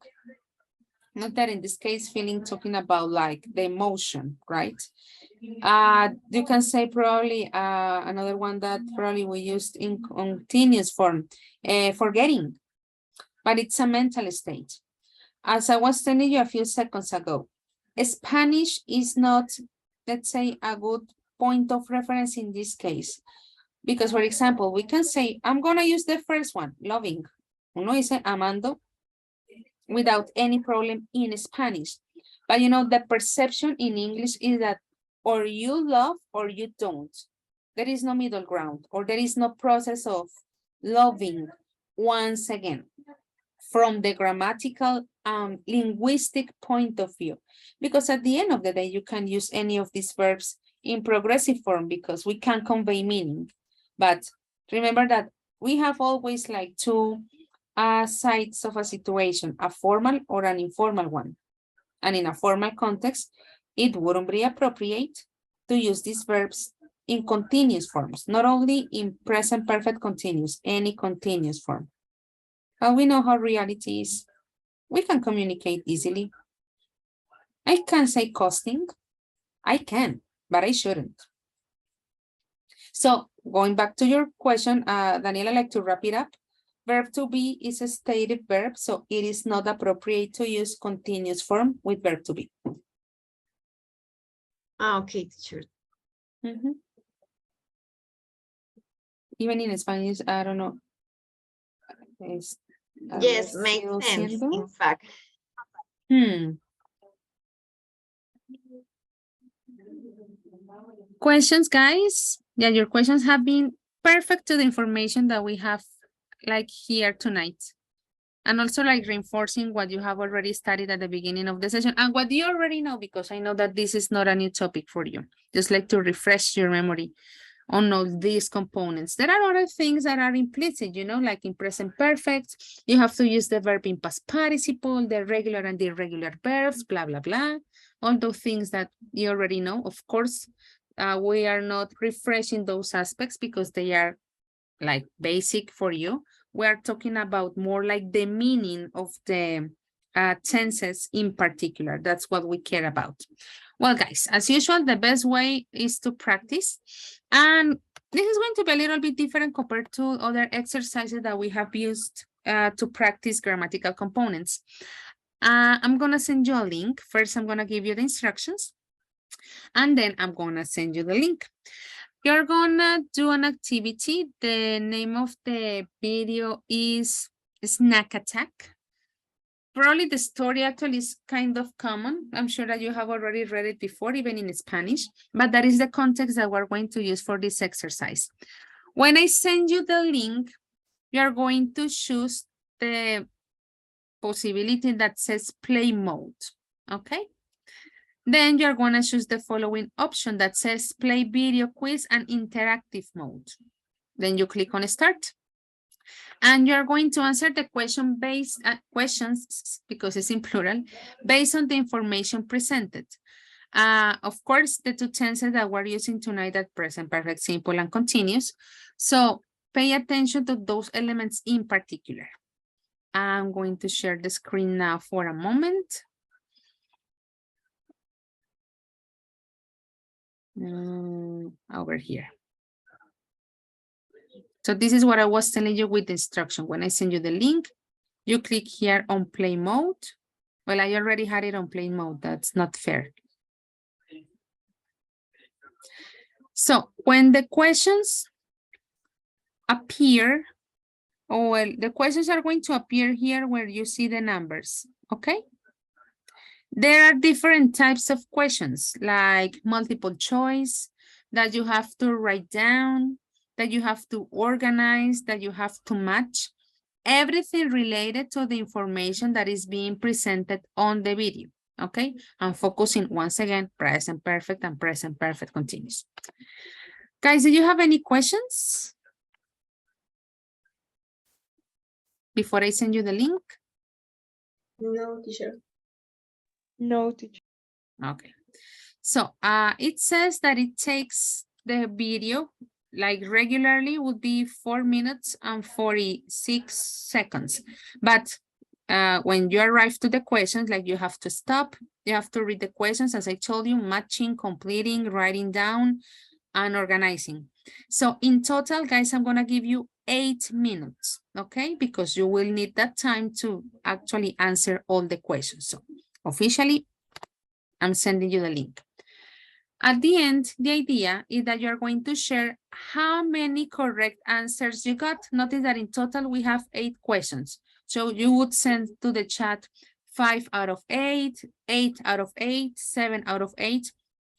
Not that in this case, feeling talking about like the emotion, right? You can say probably another one that probably we used in continuous form, forgetting, but it's a mental state. As I was telling you a few seconds ago, Spanish is not, let's say, a good point of reference in this case. Because, for example, we can say, I'm going to use the first one, loving. Uno dice amando without any problem in Spanish. But, you know, the perception in English is that or you love or you don't. There is no middle ground, or there is no process of loving once again from the grammatical linguistic point of view. Because at the end of the day, you can use any of these verbs in progressive form because we can convey meaning. But remember that we have always like two sides of a situation, a formal or an informal one. And in a formal context, it wouldn't be appropriate to use these verbs in continuous forms, not only in present perfect continuous, any continuous form. How we know how reality is? We can communicate easily. I can say costing. I can, but I shouldn't. So going back to your question, Daniela, I'd like to wrap it up. Verb to be is a stative verb, so it is not appropriate to use continuous form with verb to be. Okay, teacher. Even in Spanish, I don't know. Yes, makes sense, in fact. Questions, guys? Yeah, your questions have been perfect to the information that we have like here tonight. And also like reinforcing what you have already studied at the beginning of the session and what you already know, because I know that this is not a new topic for you. Just like to refresh your memory on all these components. There are other things that are implicit, you know, like in present perfect, you have to use the verb in past participle, the regular and the irregular verbs, blah, blah, blah. All those things that you already know. Of course, we are not refreshing those aspects because they are like basic for you. We are talking about more like the meaning of the tenses in particular. That's what we care about. Well, guys, as usual, the best way is to practice. And this is going to be a little bit different compared to other exercises that we have used to practice grammatical components. I'm going to send you a link. First, I'm going to give you the instructions. And then I'm going to send you the link. You're gonna do an activity. The name of the video is Snack Attack. Probably the story actually is kind of common. I'm sure that you have already read it before, even in Spanish, but that is the context that we're going to use for this exercise. When I send you the link, you're going to choose the possibility that says play mode, okay? Then you're going to choose the following option that says play video quiz and interactive mode. Then you click on start. And you're going to answer the question based questions, because it's in plural, based on the information presented. Of course, the two tenses that we're using tonight are present perfect, simple, and continuous. So pay attention to those elements in particular. I'm going to share the screen now for a moment. Over here. So this is what I was telling you with the instruction. When I send you the link, you click here on play mode. Well, I already had it on play mode. That's not fair. So when the questions appear, well, the questions are going to appear here where you see the numbers, okay? There are different types of questions, like multiple choice, that you have to write down, that you have to organize, that you have to match. Everything related to the information that is being presented on the video, okay? I'm focusing once again, present perfect and present perfect continuous. Guys, do you have any questions? Before I send you the link? No, teacher. No, teacher. Okay. So it says that it takes the video, like regularly would be 4 minutes and 46 seconds. But when you arrive to the questions, like you have to stop, you have to read the questions, as I told you, matching, completing, writing down, and organizing. So in total, guys, I'm gonna give you 8 minutes, okay? Because you will need that time to actually answer all the questions. So officially, I'm sending you the link. At the end, the idea is that you're going to share how many correct answers you got. Notice that in total, we have 8 questions. So you would send to the chat 5 out of 8, 8 out of 8, 7 out of 8.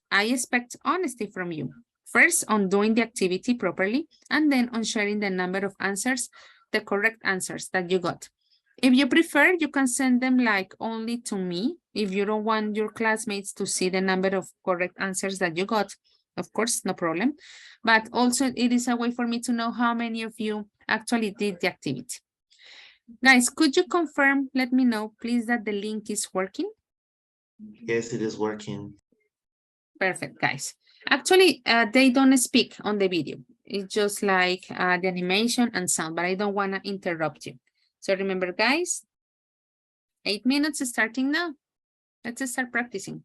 I expect honesty from you. First, on doing the activity properly, and then on sharing the number of answers, the correct answers that you got. If you prefer, you can send them like only to me. If you don't want your classmates to see the number of correct answers that you got, of course, no problem. But also it is a way for me to know how many of you actually did the activity. Guys, could you confirm, let me know, please, that the link is working? Yes, it is working. Perfect, guys. Actually, they don't speak on the video. It's just like the animation and sound, but I don't want to interrupt you. So remember, guys, 8 minutes starting now. Let's start practicing.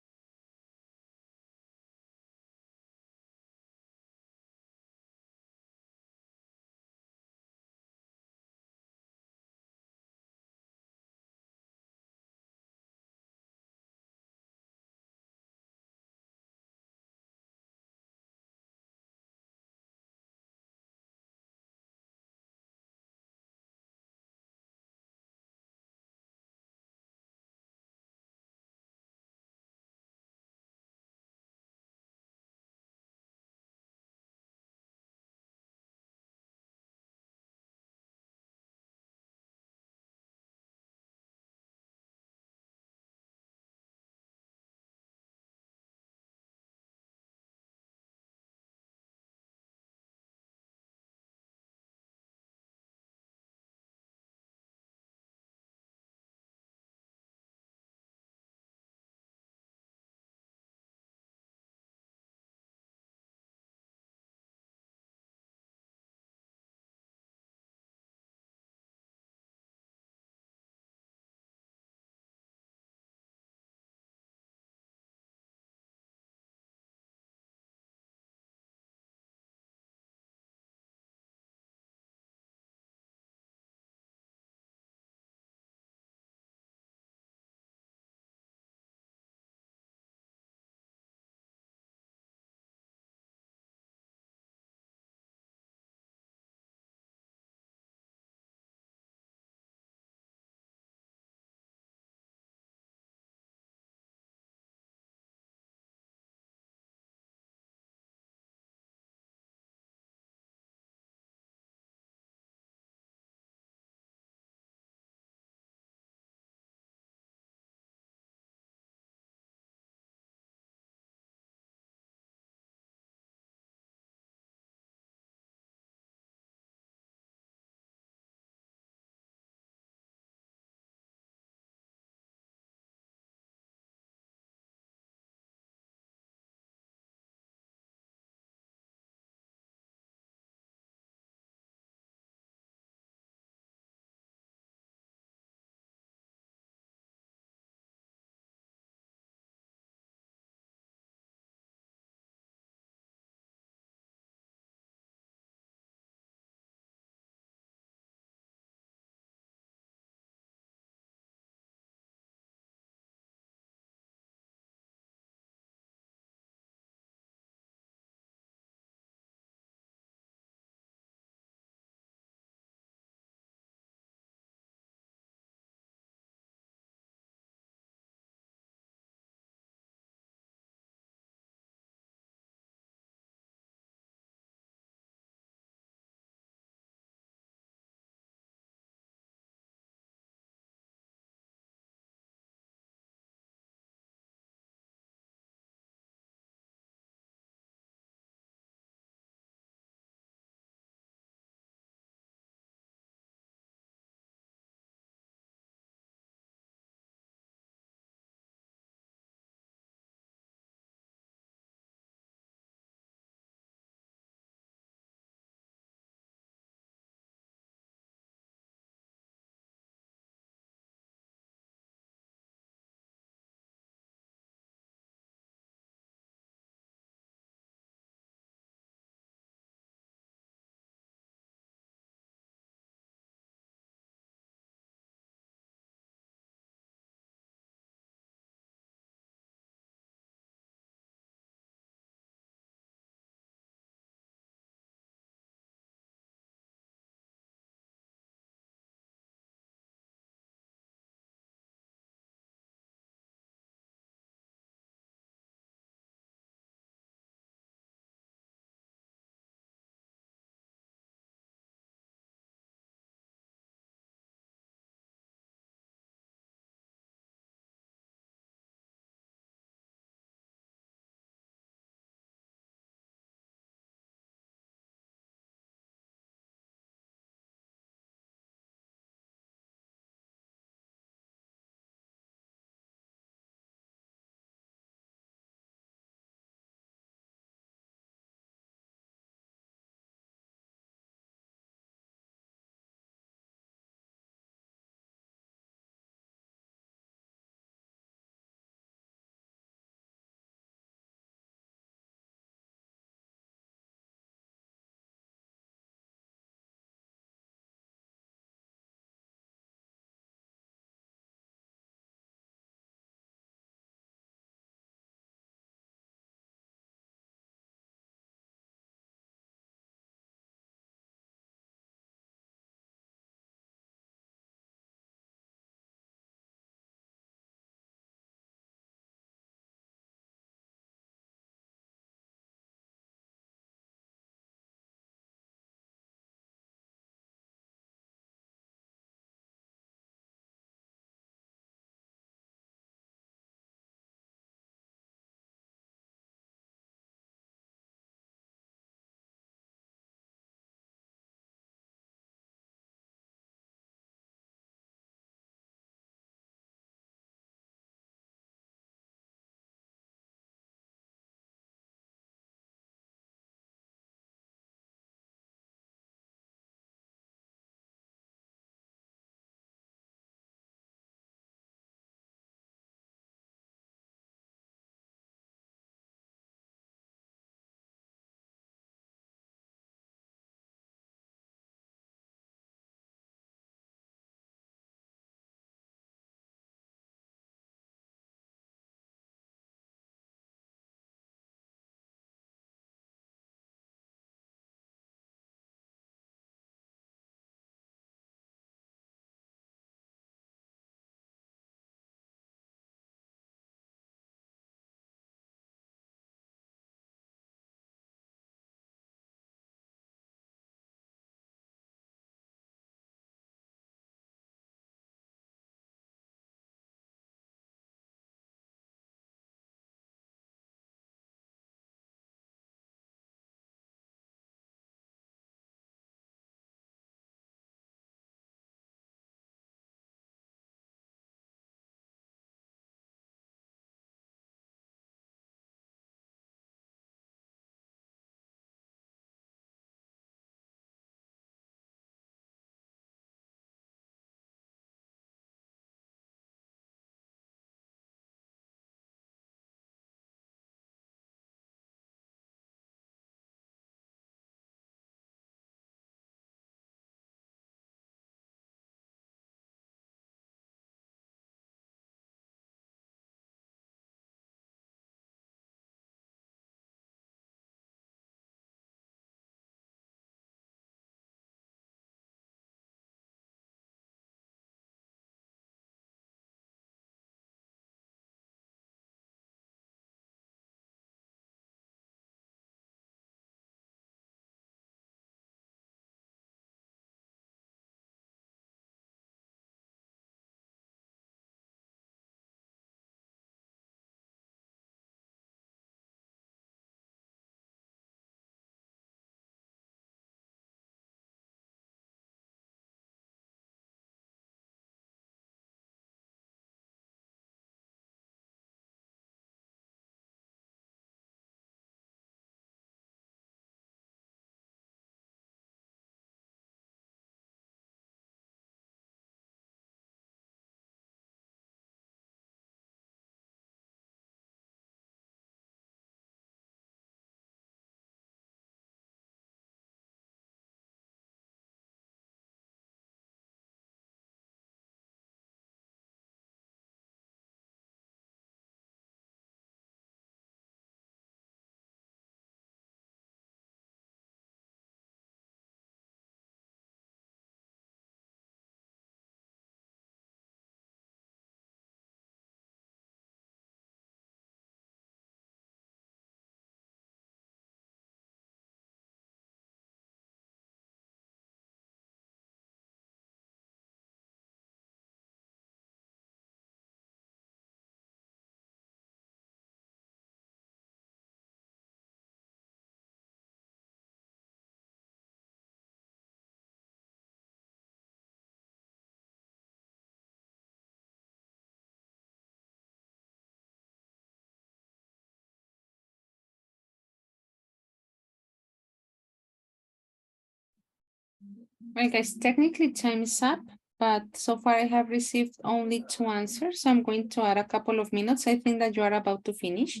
Well, guys, technically time is up, but so far I have received only 2 answers. So I'm going to add a couple of minutes. I think that you are about to finish.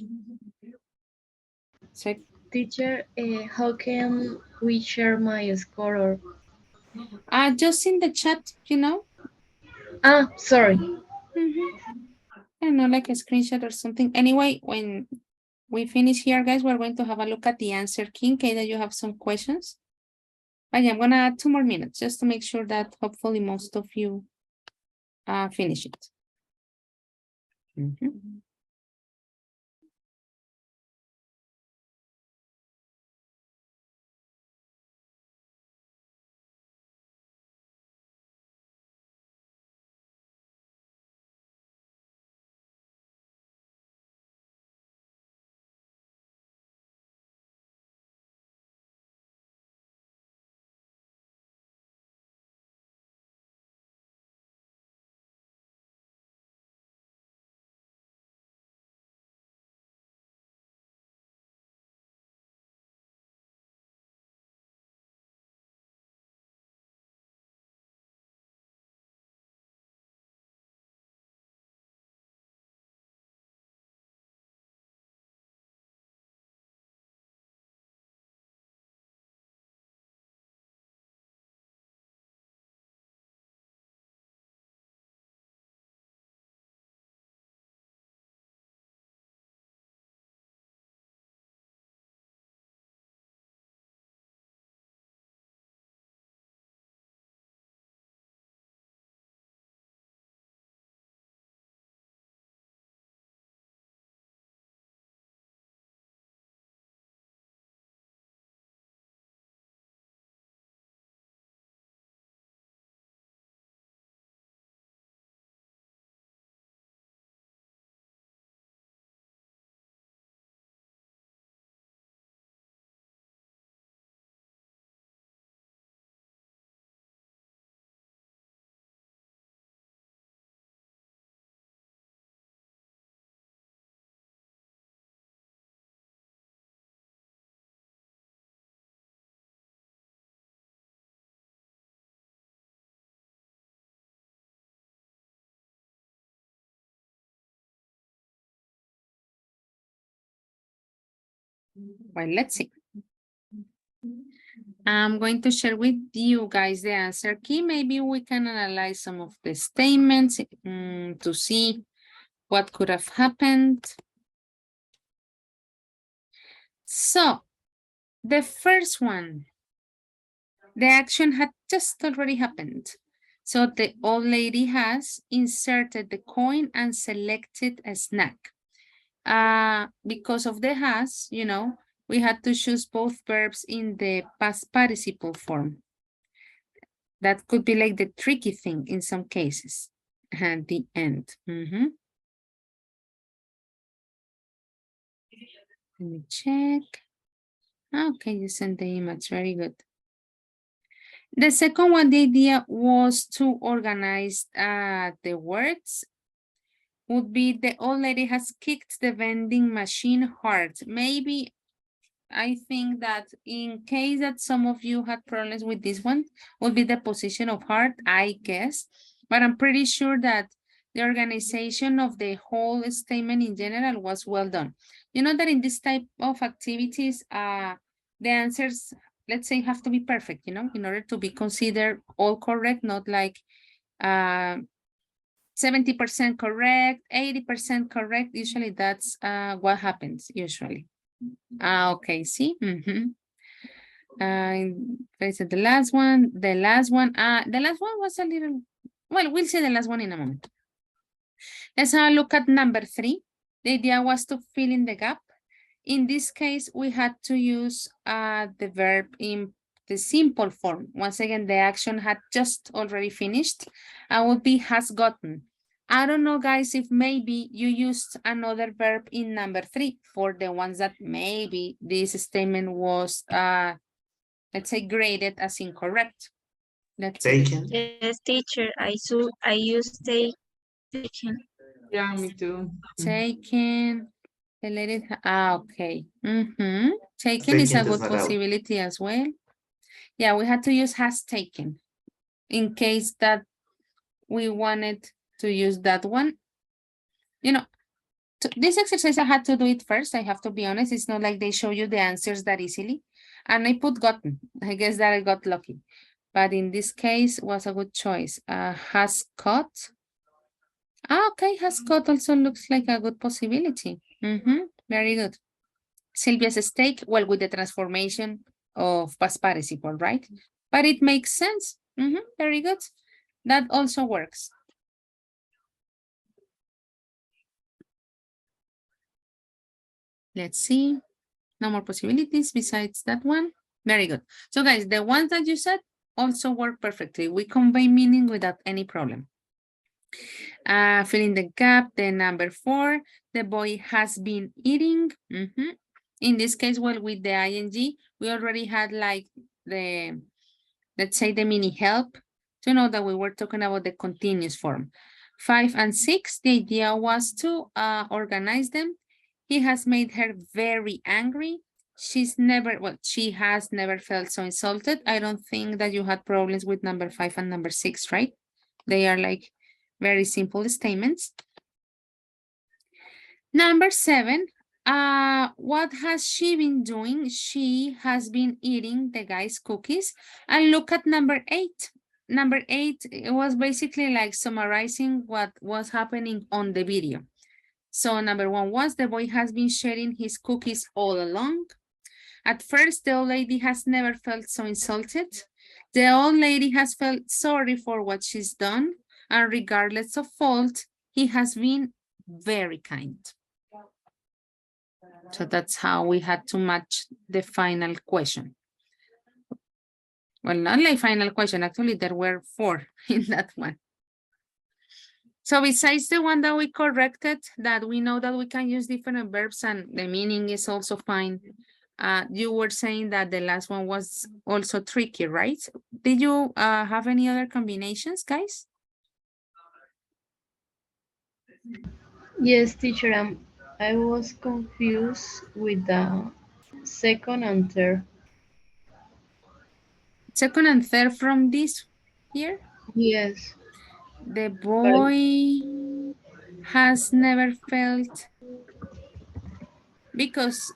So, Teacher, how can we share my score? just in the chat, you know. Sorry. I don't know, like a screenshot or something. Anyway, when we finish here, guys, we're going to have a look at the answer key in case that you have some questions. But yeah, I'm gonna add 2 more minutes just to make sure that hopefully most of you finish it. Well, let's see. I'm going to share with you guys the answer key. Maybe we can analyze some of the statements to see what could have happened. So, the first one, the action had just already happened. So the old lady has inserted the coin and selected a snack. Because of the has, you know, we had to choose both verbs in the past participle form. That could be like the tricky thing in some cases at the end. Let me check. Okay, you sent the image, very good. The second one, the idea was to organize the words. Would be the old lady has kicked the vending machine hard. Maybe I think that in case that some of you had problems with this one, would be the position of hard, I guess. But I'm pretty sure that the organization of the whole statement in general was well done. You know that in this type of activities, the answers, let's say, have to be perfect, you know, in order to be considered all correct, not like 70% correct, 80% correct. Usually that's what happens usually. Okay, see? The last one, the last one was a little, well, we'll see the last one in a moment. Let's have a look at number 3. The idea was to fill in the gap. In this case, we had to use the verb in the simple form. Once again, the action had just already finished and would be has gotten. I don't know, guys, if maybe you used another verb in number 3 for the ones that maybe this statement was, let's say, graded as incorrect. Let's see. Taken? Yes, teacher, I used taken. Yeah, me too. Taken. Okay. Taken is Taken a good desarado. possibility as well. Yeah, we had to use has taken in case that we wanted to use that one. You know, this exercise I had to do it first. I have to be honest. It's not like they show you the answers that easily. And I put gotten. I guess that I got lucky. But in this case was a good choice. Has caught. Okay, has caught also looks like a good possibility. Very good. Sylvia's steak, well, with the transformation of past participle, right? But it makes sense. Very good. That also works. Let's see. No more possibilities besides that one. Very good. So guys, the ones that you said also work perfectly. We convey meaning without any problem. Fill in the gap, the number 4, the boy has been eating. In this case, well, with the ing, we already had like the, let's say the mini help to know that we were talking about the continuous form. 5 and 6, the idea was to organize them. He has made her very angry. She has never felt so insulted. I don't think that you had problems with number 5 and number 6, right? They are like very simple statements. Number 7, what has she been doing? She has been eating the guy's cookies. And look at number 8. Number 8, it was basically like summarizing what was happening on the video. So number 1 was the boy has been sharing his cookies all along. At first, the old lady has never felt so insulted. The old lady has felt sorry for what she's done. And regardless of fault, he has been very kind. So that's how we had to match the final question. Well, not like final question, actually there were 4 in that one. So besides the one that we corrected, that we know that we can use different verbs and the meaning is also fine. You were saying that the last one was also tricky, right? Did you have any other combinations, guys? Yes, teacher, I was confused with the second and third. Second and third from this here? Yes. The boy has never felt, because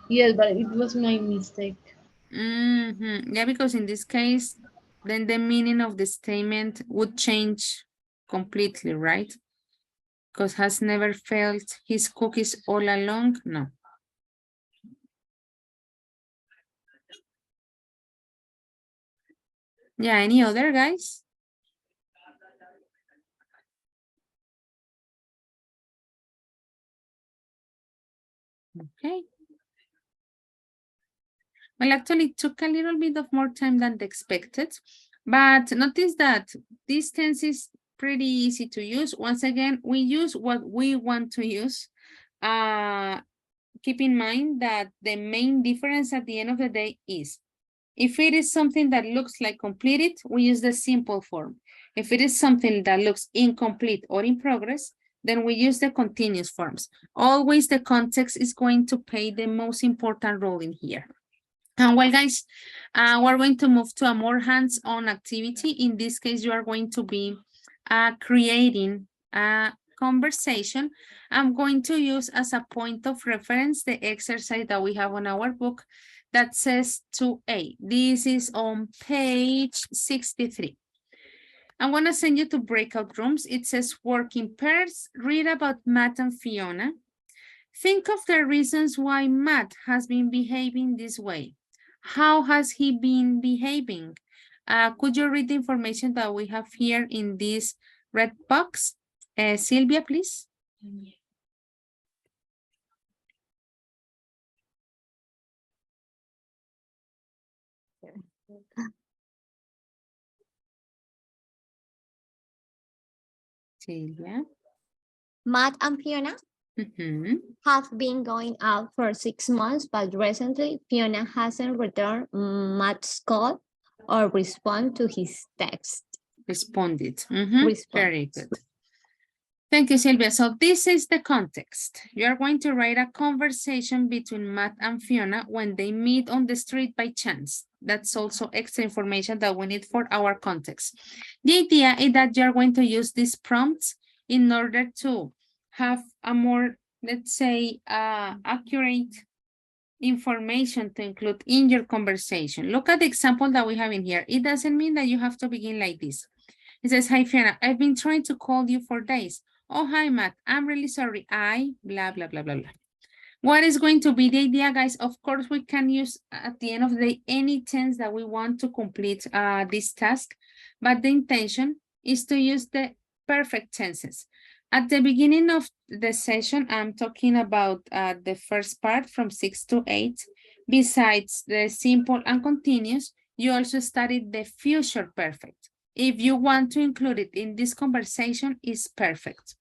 yes, but it was my mistake. Yeah, because in this case, then the meaning of the statement would change completely, right? Because has never felt his cookies all along. No. Yeah, any other guys? Okay. Well, actually, it took a little bit of more time than expected, but notice that this tense is pretty easy to use. Once again, we use what we want to use. Keep in mind that the main difference at the end of the day is, if it is something that looks like completed, we use the simple form. If it is something that looks incomplete or in progress, then we use the continuous forms. Always the context is going to play the most important role in here. And well, guys, we're going to move to a more hands-on activity. In this case, you are going to be creating a conversation. I'm going to use as a point of reference the exercise that we have on our book that says 2A. This is on page 63. I'm going to send you to breakout rooms. It says work in pairs. Read about Matt and Fiona. Think of the reasons why Matt has been behaving this way. How has he been behaving? Could you read the information that we have here in this red box? Sylvia, please. Sylvia. Matt and Fiona have been going out for 6 months, but recently Fiona hasn't returned Matt's call or respond to his text. Responded. Very good. Thank you, Sylvia. So this is the context. You are going to write a conversation between Matt and Fiona when they meet on the street by chance. that's also extra information that we need for our context. The idea is that you're going to use these prompts in order to have a more, let's say, accurate information to include in your conversation. Look at the example that we have in here. It doesn't mean that you have to begin like this. It says, hi, Fiona, I've been trying to call you for days. Oh, hi, Matt. I'm really sorry. Blah, blah, blah, blah, blah. What is going to be the idea, guys? Of course, we can use at the end of the day any tense that we want to complete this task, but the intention is to use the perfect tenses. At the beginning of the session, I'm talking about the first part from 6 to 8. Besides the simple and continuous, you also studied the future perfect. If you want to include it in this conversation, it's perfect.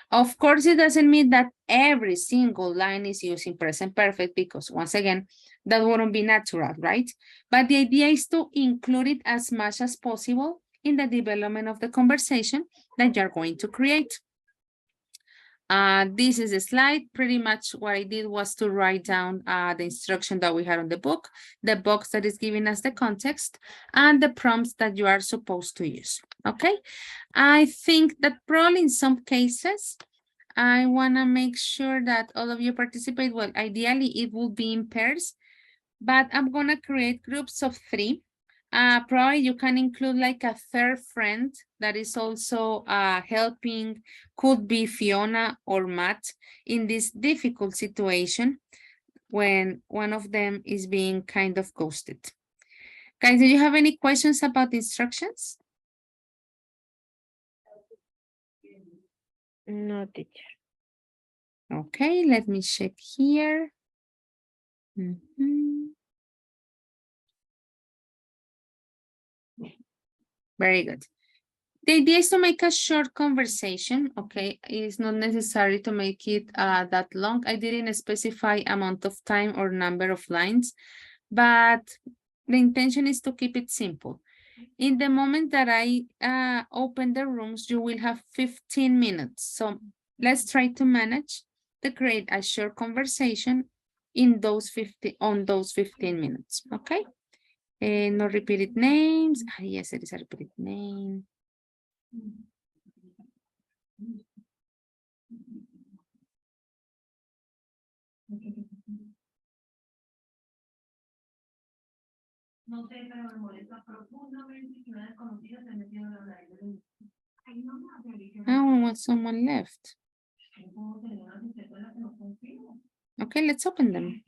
Of course, it doesn't mean that every single line is using present perfect because once again, that wouldn't be natural, right? But the idea is to include it as much as possible in the development of the conversation that you're going to create. This is a slide. Pretty much what I did was to write down the instruction that we had on the book, the box that is giving us the context, and the prompts that you are supposed to use, okay? I think that probably in some cases, I wanna make sure that all of you participate. Well, ideally it will be in pairs, but I'm gonna create groups of 3. Probably you can include like a third friend that is also helping, could be Fiona or Matt in this difficult situation when one of them is being kind of ghosted. Guys, do you have any questions about the instructions? No, teacher. Okay, let me check here. Mhm. Very good. The idea is to make a short conversation, okay? It's not necessary to make it that long. I didn't specify amount of time or number of lines, but the intention is to keep it simple. In the moment that I open the rooms, you will have 15 minutes. So let's try to manage to create a short conversation in those 15 minutes, okay? No repeated names. Yes, it is a repeated name. Oh, someone left. Okay, let's open them.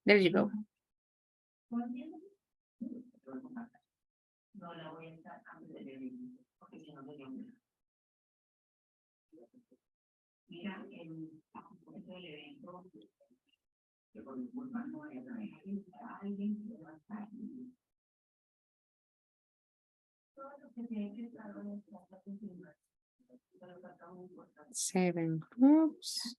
There you go. Seven groups.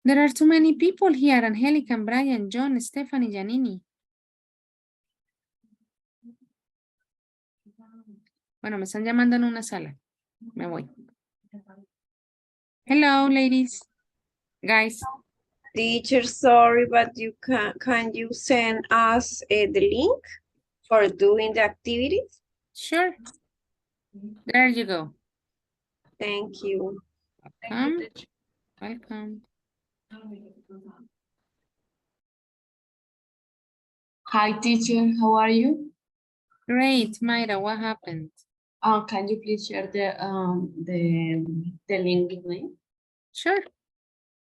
There are too many people here. Angelica, Brian, John, Stephanie, Janini. Bueno, me están llamando en una sala. Me voy. Hello, ladies. Guys. Teacher, sorry, but you can you send us the link for doing the activities? Sure. There you go. Thank you. Welcome. Welcome. Hi, teacher. How are you? Great, Mayra. What happened? Can you please share the link with me? Sure.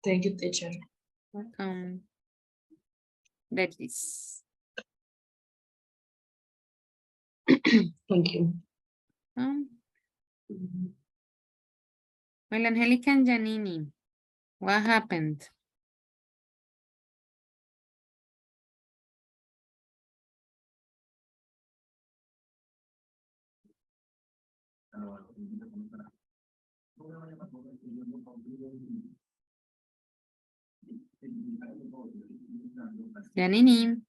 Thank you, teacher. Welcome. There it is. Thank you. Well, Angelica and Janini, what happened? Janini.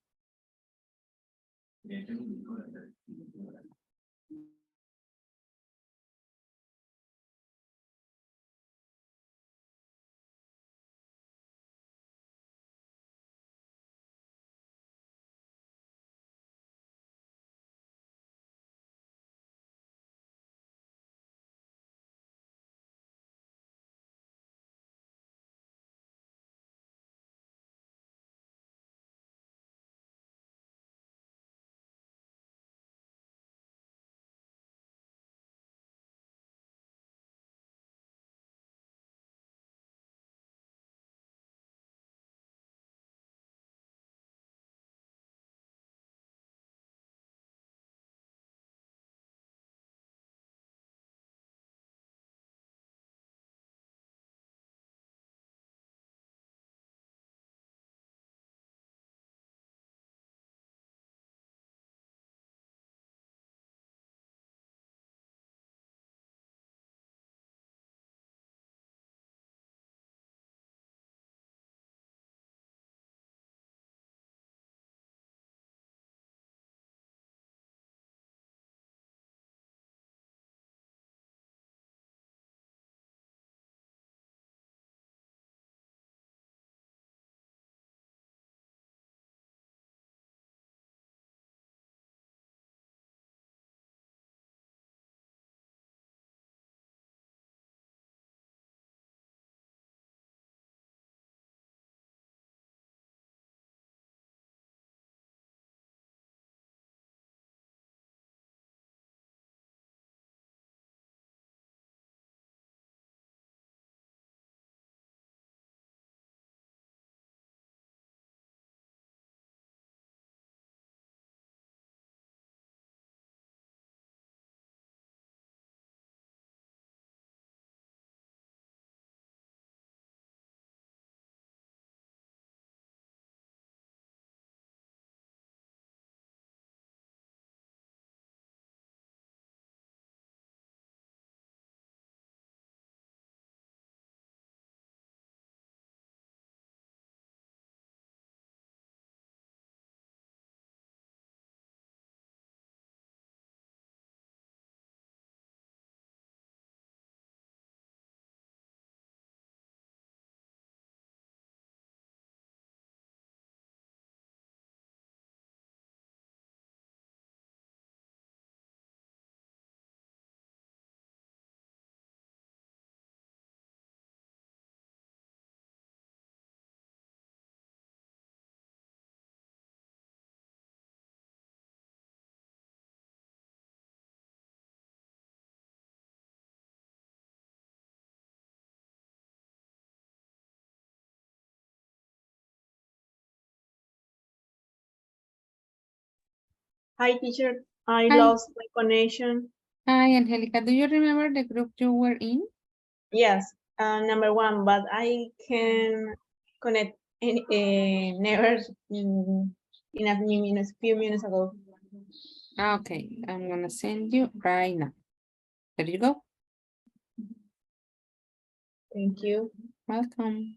Hi, teacher. I Hi. lost my connection. Hi, Angelica. Do you remember the group you were in? Yes, number one, but I can connect never in few minutes ago. Okay, I'm gonna send you right now. There you go. Thank you. Welcome.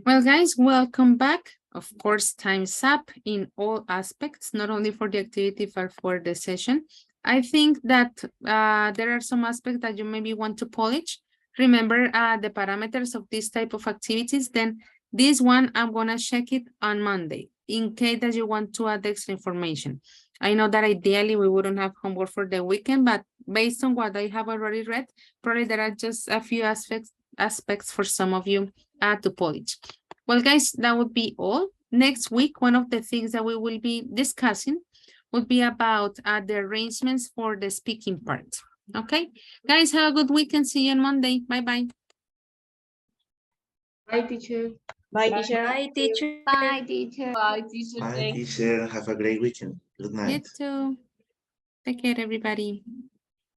Well, guys, welcome back. Of course, time's up in all aspects, not only for the activity, but for the session. I think that there are some aspects that you maybe want to polish. Remember the parameters of this type of activities. Then this one, I'm going to check it on Monday in case that you want to add extra information. I know that ideally we wouldn't have homework for the weekend, but based on what I have already read, probably there are just a few aspects for some of you to polish. Well, guys, that would be all. Next week, one of the things that we will be discussing would be about the arrangements for the speaking part. Okay, guys, have a good weekend. See you on Monday. Bye-bye. Bye, teacher. Bye, teacher. Bye, teacher. Bye, teacher. Bye, teacher. Bye, Thank teacher. Have a great weekend. Good You night. too. Take care, everybody.